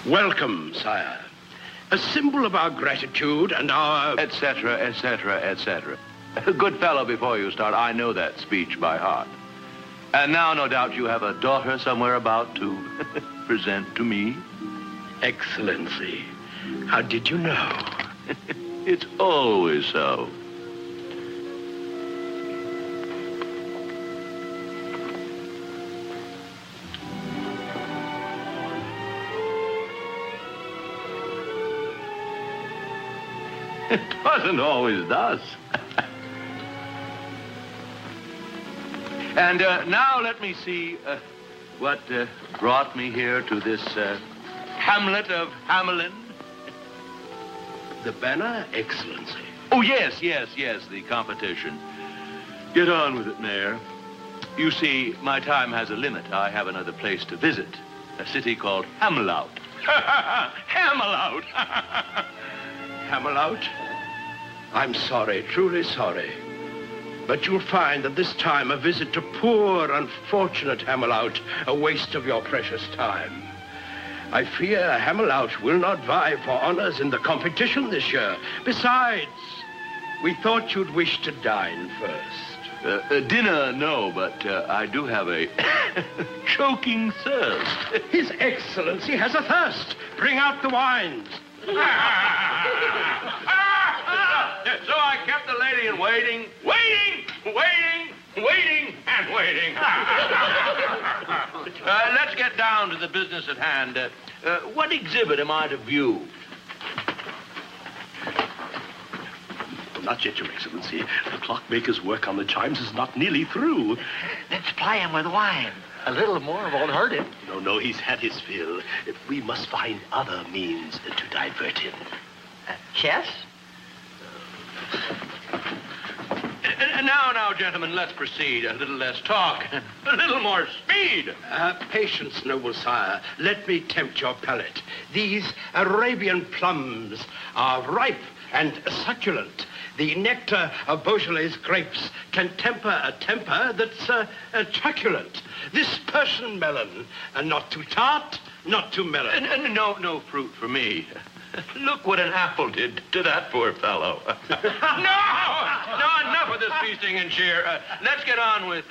Welcome, sire. A symbol of our gratitude and our... Etc., etc., etc. Good fellow, before you start, I know that speech by heart. And now, no doubt, you have a daughter somewhere about to present to me. Excellency, how did you know? It's always so. It doesn't always does. And now let me see what brought me here to this hamlet of Hamelin. The banner, Excellency. Oh, yes, the competition. Get on with it, Mayor. You see, my time has a limit. I have another place to visit, a city called Hamelout. Hamelout! Hamelout? I'm sorry, truly sorry. But you'll find that this time a visit to poor, unfortunate Hamelout, a waste of your precious time. I fear Hamelout will not vie for honors in the competition this year. Besides, we thought you'd wish to dine first. Dinner, no, but I do have a choking thirst. His Excellency has a thirst. Bring out the wines. So I kept the lady in waiting, and waiting. Let's get down to the business at hand. What exhibit am I to view? Not yet, Your Excellency. The clockmaker's work on the chimes is not nearly through. Let's ply him with wine. A little more won't hurt him. No, he's had his fill. We must find other means to divert him. Chess? Now, gentlemen, let's proceed. A little less talk, a little more speed. Patience, noble sire. Let me tempt your palate. These Arabian plums are ripe and succulent. The nectar of Beaujolais grapes can temper a temper that's truculent. This Persian melon, not too tart, not too melon. No fruit for me. Look what an apple did to that poor fellow. No, enough of this feasting and cheer. Let's get on with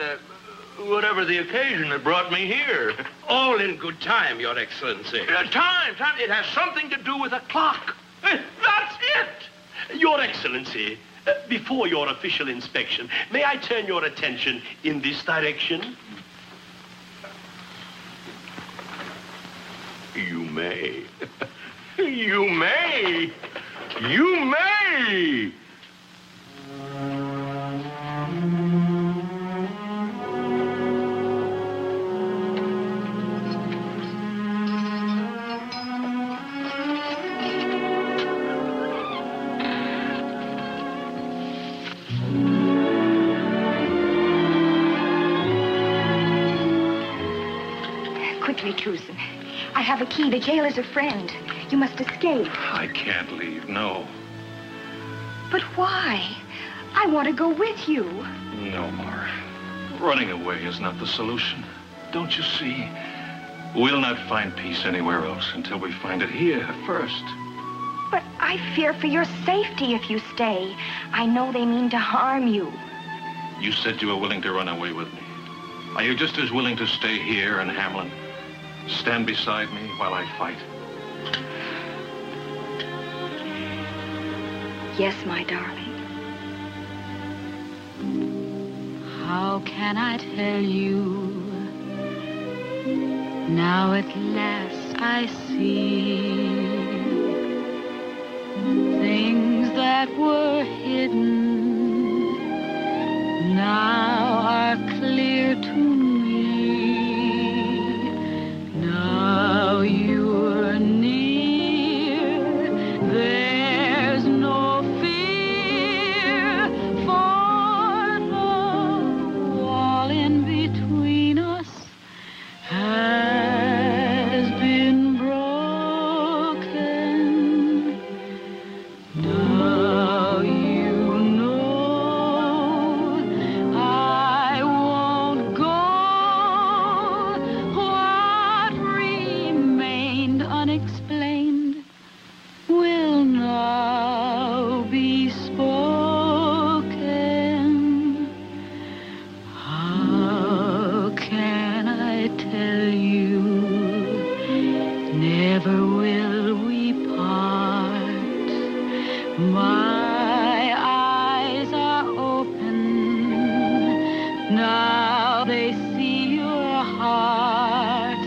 whatever the occasion that brought me here. All in good time, Your Excellency. Time. It has something to do with a clock. That's it. Your Excellency, before your official inspection, may I turn your attention in this direction? You may. You may. You may. Quickly, Truson. I have a key. The jailer's a friend. You must escape. I can't leave, no. But why? I want to go with you. No, Mar. Running away is not the solution. Don't you see? We'll not find peace anywhere else until we find it here first. But I fear for your safety if you stay. I know they mean to harm you. You said you were willing to run away with me. Are you just as willing to stay here in Hamelin? Stand beside me while I fight? Yes, my darling. How can I tell you? Now at last I see things that were hidden now are clear to me. Now you're near, there's no fear, for the wall in between us has been broken. Now you know I won't go. What remained unexplained will now be spoken. How can I tell you? Never will we part. My eyes are open. Now they see your heart.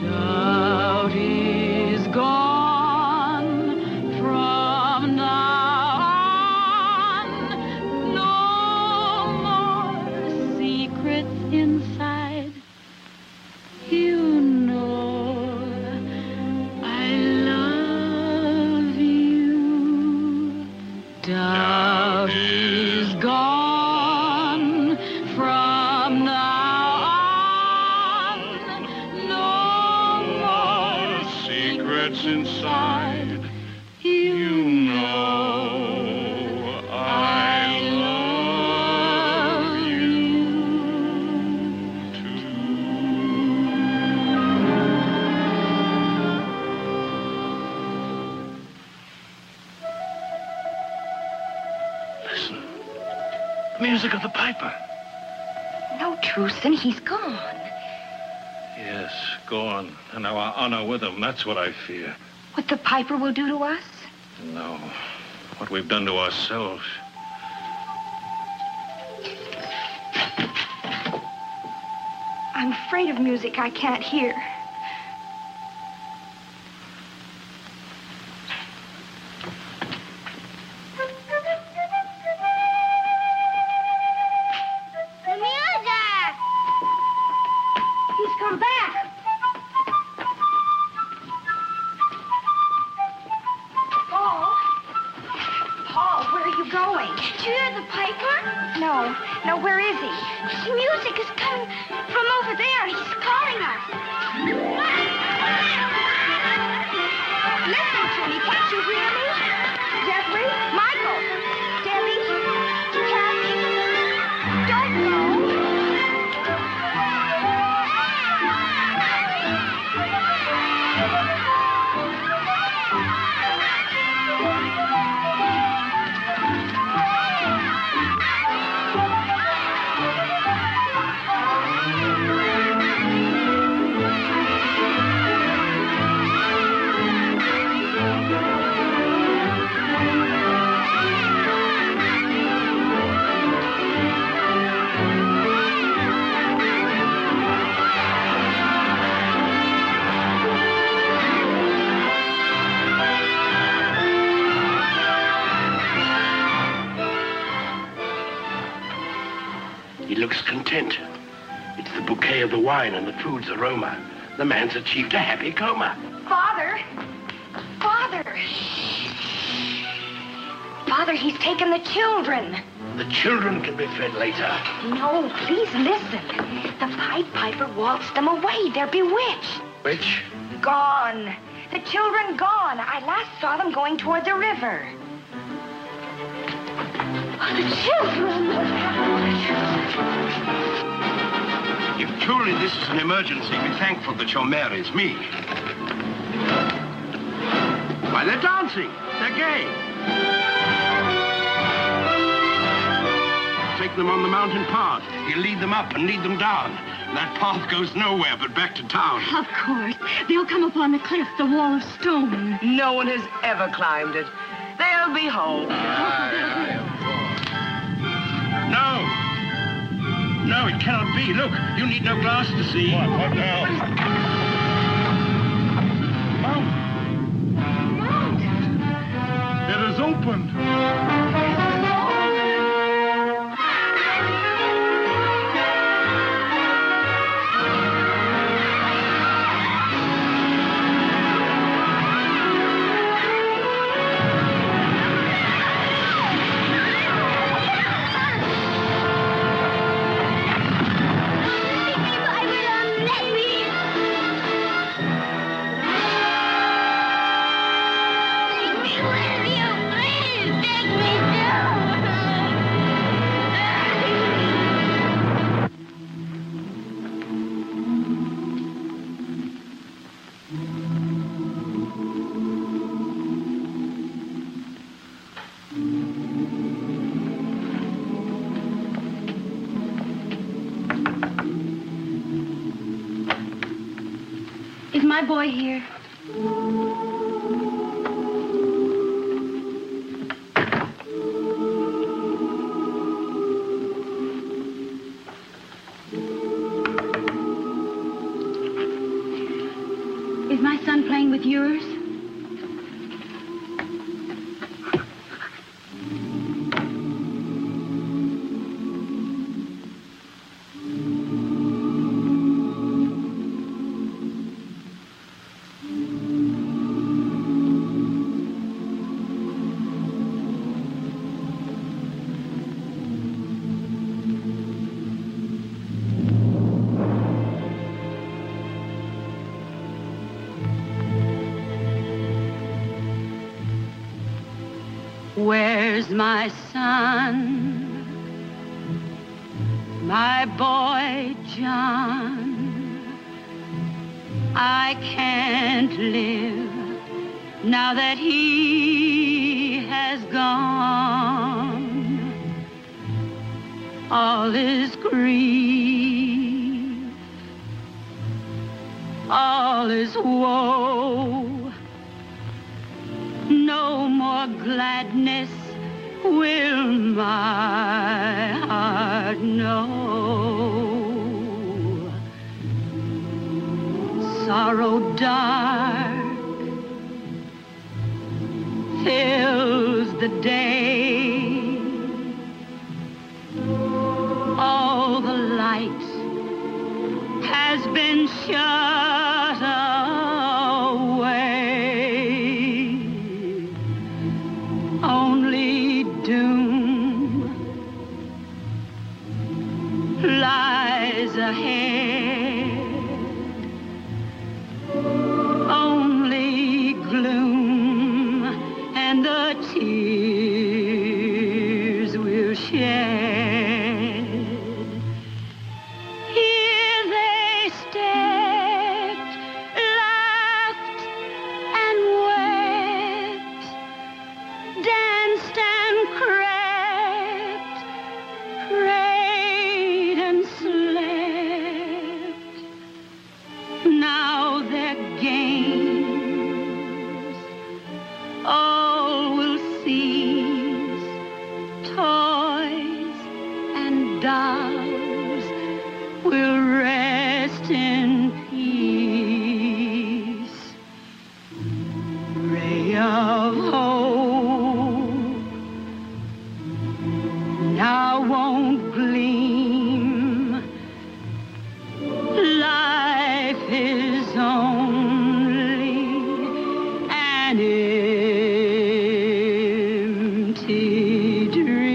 Doubt is gone from now on. No more secrets inside. You know I love you. Doubt is gone from now on. No more Secrets inside. You know I love you Listen. The music of the piper. No, Truson, he's gone. Yes, go on. And our honor with him. That's what I fear. What the piper will do to us? No. What we've done to ourselves. I'm afraid of music I can't hear. The music! He's come back. Paul? Paul, where are you going? Did you hear the piper? No, where is he? The music is coming from over there. He's calling us. Listen to me. Can't you hear me? Jeffrey? Michael? Debbie? Kathy? Don't go. He looks content. It's the bouquet of the wine and the food's aroma. The man's achieved a happy coma. Father! Father, he's taken the children. The children can be fed later. No, please listen. The Pied Piper waltzed them away. They're bewitched. Which? Gone. The children gone. I last saw them going toward the river. The children! If truly this is an emergency, be thankful that your mare is me. Why, they're dancing. They're gay. Take them on the mountain path. You lead them up and lead them down. That path goes nowhere but back to town. Of course. They'll come upon the cliff, the wall of stone. No one has ever climbed it. They'll be home. No, it cannot be. Look, you need no glass to see. What now? Mount! It is opened. Is my boy here? Is my son playing with yours? Where's my son, my boy John? I can't live now that he has gone. All is grief, all is woe. No more gladness will my heart know. Sorrow dark fills the day. All the light has been shut away. Only doom and the tears we'll shed. Here they stepped, laughed, and wept, danced and crept, prayed and slept. Now their games all will cease, toys and dolls will rest in peace. Ray of hope now won't gleam. Life is only an empty dream.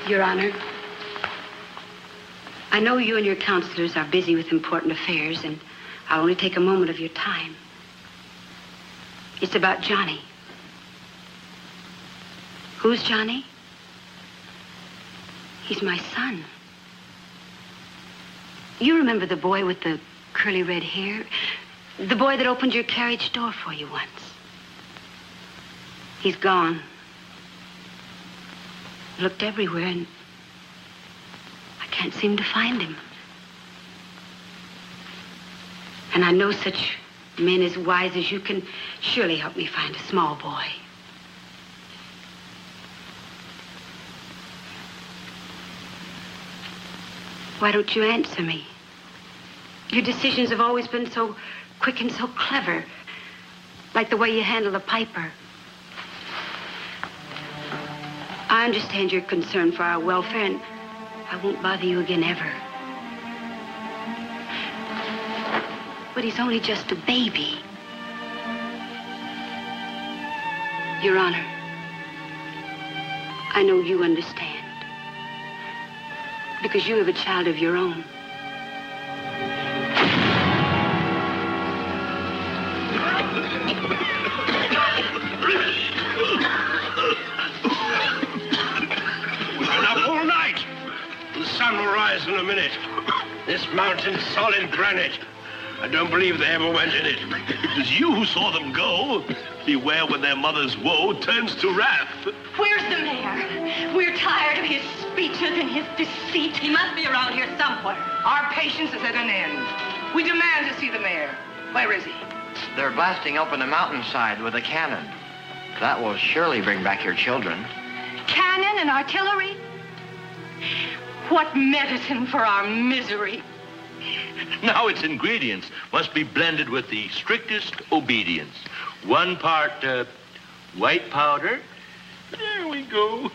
Your Honor, I know you and your counselors are busy with important affairs, and I'll only take a moment of your time. It's about Johnny. Who's Johnny? He's my son. You remember the boy with the curly red hair? The boy that opened your carriage door for you once. He's gone. Looked everywhere, and I can't seem to find him. And I know such men as wise as you can surely help me find a small boy. Why don't you answer me? Your decisions have always been so quick and so clever, like the way you handle the piper. I understand your concern for our welfare, and I won't bother you again ever. But he's only just a baby. Your Honor, I know you understand, because you have a child of your own. All night. The sun will rise in a minute. This mountain's solid granite. I don't believe they ever went in it. It was you who saw them go. Beware when their mother's woe turns to wrath. Where's the mayor? We're tired of his speeches and his deceit. He must be around here somewhere. Our patience is at an end. We demand to see the mayor. Where is he? They're blasting open the mountainside with a cannon. That will surely bring back your children. Cannon and artillery? What medicine for our misery. Now its ingredients must be blended with the strictest obedience. 1 part white powder. There we go.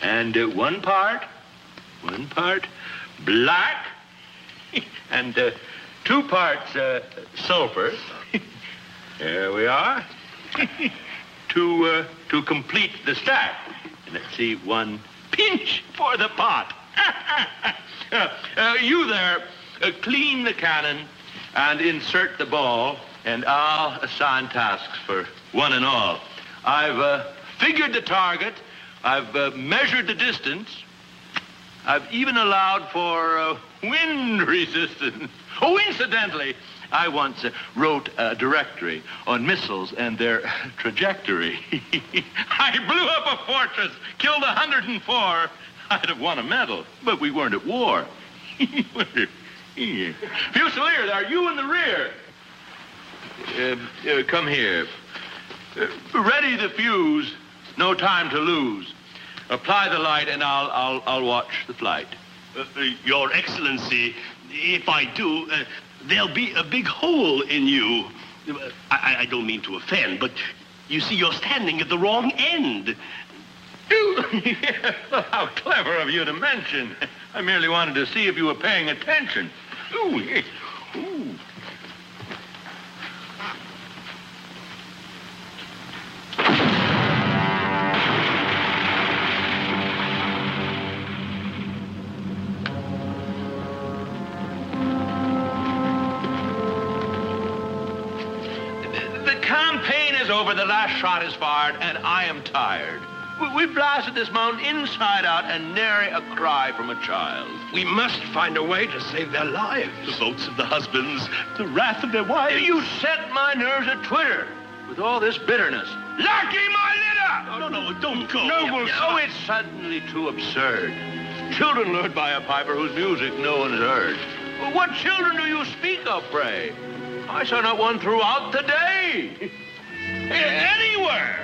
And 1 part black. And 2 parts sulfur. There we are. To complete the stack. And let's see, 1 pinch for the pot. You there, clean the cannon and insert the ball, and I'll assign tasks for one and all. I've figured the target. I've measured the distance. I've even allowed for wind resistance. Oh, incidentally, I once wrote a directory on missiles and their trajectory. I blew up a fortress, killed 104. I'd have won a medal, but we weren't at war. Fusiliers, are you in the rear? Come here. Ready the fuse. No time to lose. Apply the light, and I'll watch the flight. Your Excellency, if I do, there'll be a big hole in you. I don't mean to offend, but you see, you're standing at the wrong end. How clever of you to mention. I merely wanted to see if you were paying attention. Ooh, yes. Ooh. The campaign is over, the last shot is fired, and I am tired. We blasted this mountain inside out and nary a cry from a child. We must find a way to save their lives. The votes of the husbands, the wrath of their wives. You set my nerves a twitter with all this bitterness. Lucky my litter! No, don't go. Noble son. Oh, it's suddenly too absurd. Children lured by a piper whose music no one has heard. What children do you speak of, pray? I saw not one throughout the day. Anywhere.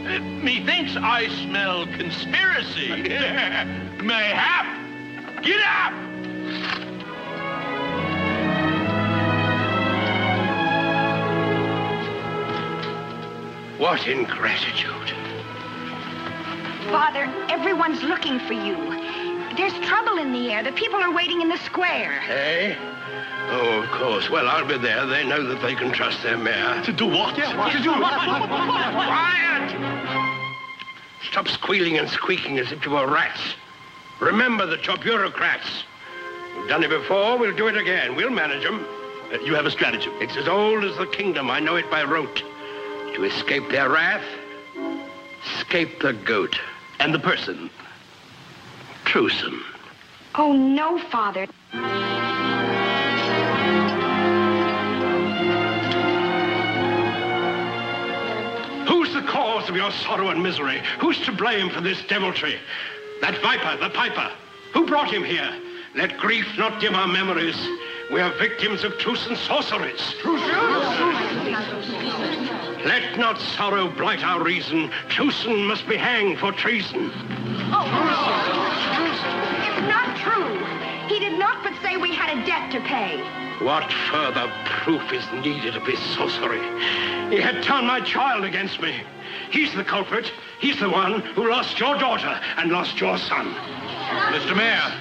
Methinks I smell conspiracy. Mayhap. Get up! What ingratitude. Father, everyone's looking for you. There's trouble in the air. The people are waiting in the square. Eh? Oh, of course. Well, I'll be there. They know that they can trust their mare. To do what? To do what? Quiet! Stop squealing and squeaking as if you were rats. Remember that you're bureaucrats. We've done it before. We'll do it again. We'll manage them. You have a stratagem. It's as old as the kingdom. I know it by rote. To escape their wrath, escape the goat. And the person? Truson. Oh, no, Father. Who's the cause of your sorrow and misery? Who's to blame for this deviltry? That viper, the piper. Who brought him here? Let grief not dim our memories. We are victims of truce and sorceries. Let not sorrow blight our reason. Truson must be hanged for treason. It's not true. He did not but say we had a debt to pay. What further proof is needed of his sorcery? He had turned my child against me. He's the culprit. He's the one who lost your daughter and lost your son. Mr. Mayor,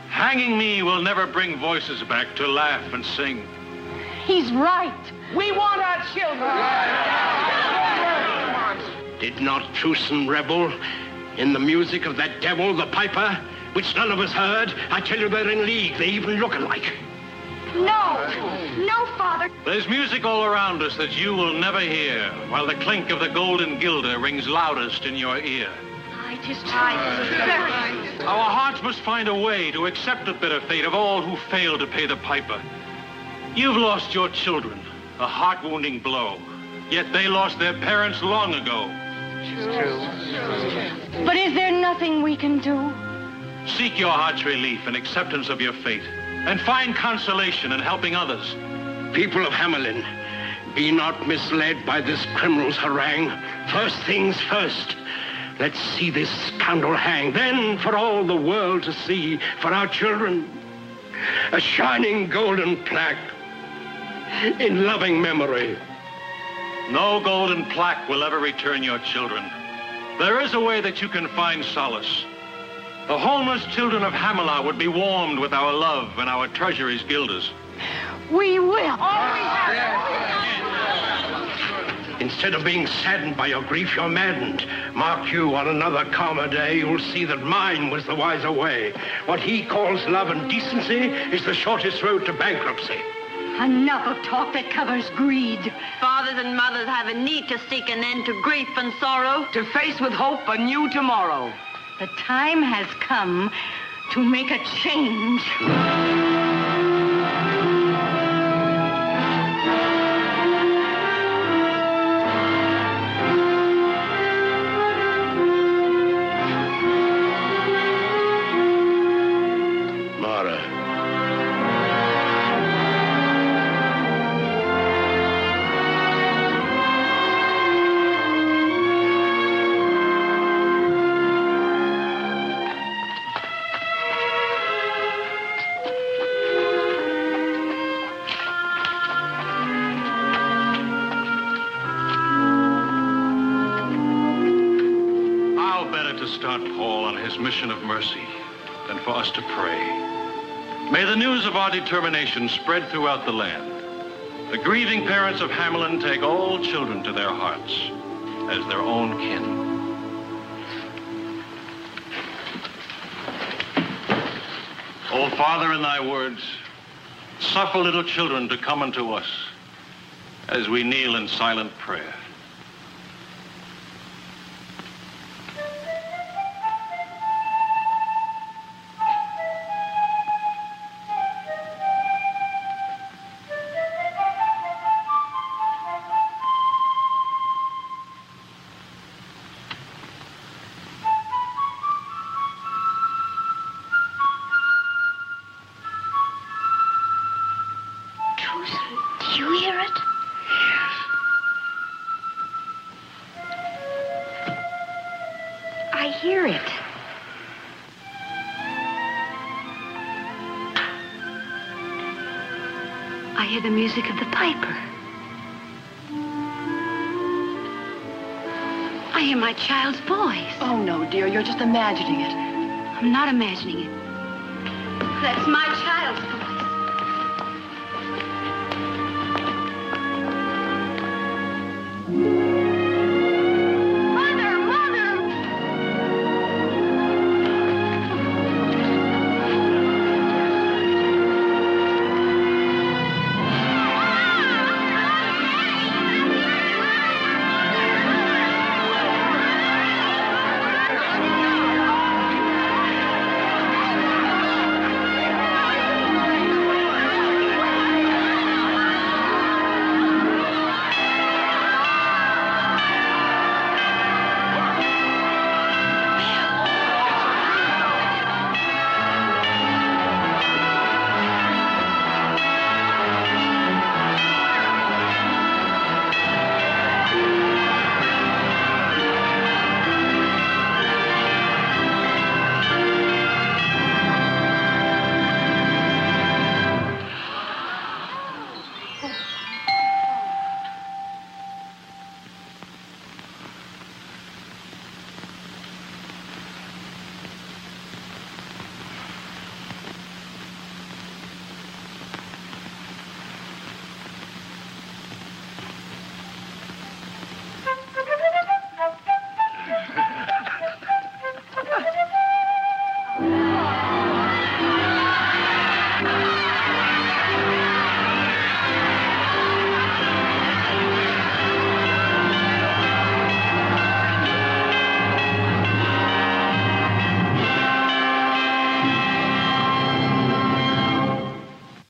hanging me will never bring voices back to laugh and sing. He's right. We want our children. Did not Truson rebel in the music of that devil, the piper, which none of us heard? I tell you, they're in league. They even look alike. No, Father. There's music all around us that you will never hear, while the clink of the golden guilder rings loudest in your ear. It is time. Our hearts must find a way to accept the bitter fate of all who fail to pay the piper. You've lost your children, a heart-wounding blow, yet they lost their parents long ago. But is there nothing we can do? Seek your heart's relief and acceptance of your fate, and find consolation in helping others. People of Hamelin, be not misled by this criminal's harangue. First things first. Let's see this scoundrel hang. Then, for all the world to see, for our children, a shining golden plaque in loving memory. No golden plaque will ever return your children. There is a way that you can find solace. The homeless children of Hamelin would be warmed with our love and our treasuries guilders. We will. Instead of being saddened by your grief, you're maddened. Mark you, on another calmer day, you'll see that mine was the wiser way. What he calls love and decency is the shortest road to bankruptcy. Enough of talk that covers greed. Fathers and mothers have a need to seek an end to grief and sorrow. To face with hope a new tomorrow. The time has come to make a change. Start Paul on his mission of mercy than for us to pray. May the news of our determination spread throughout the land. The grieving parents of Hamelin take all children to their hearts as their own kin. O Father, in thy words, suffer little children to come unto us as we kneel in silent prayer. Do you hear it? I hear it. I hear the music of the piper. I hear my child's voice. Oh, no, dear, you're just imagining it. I'm not imagining it. That's my child's voice.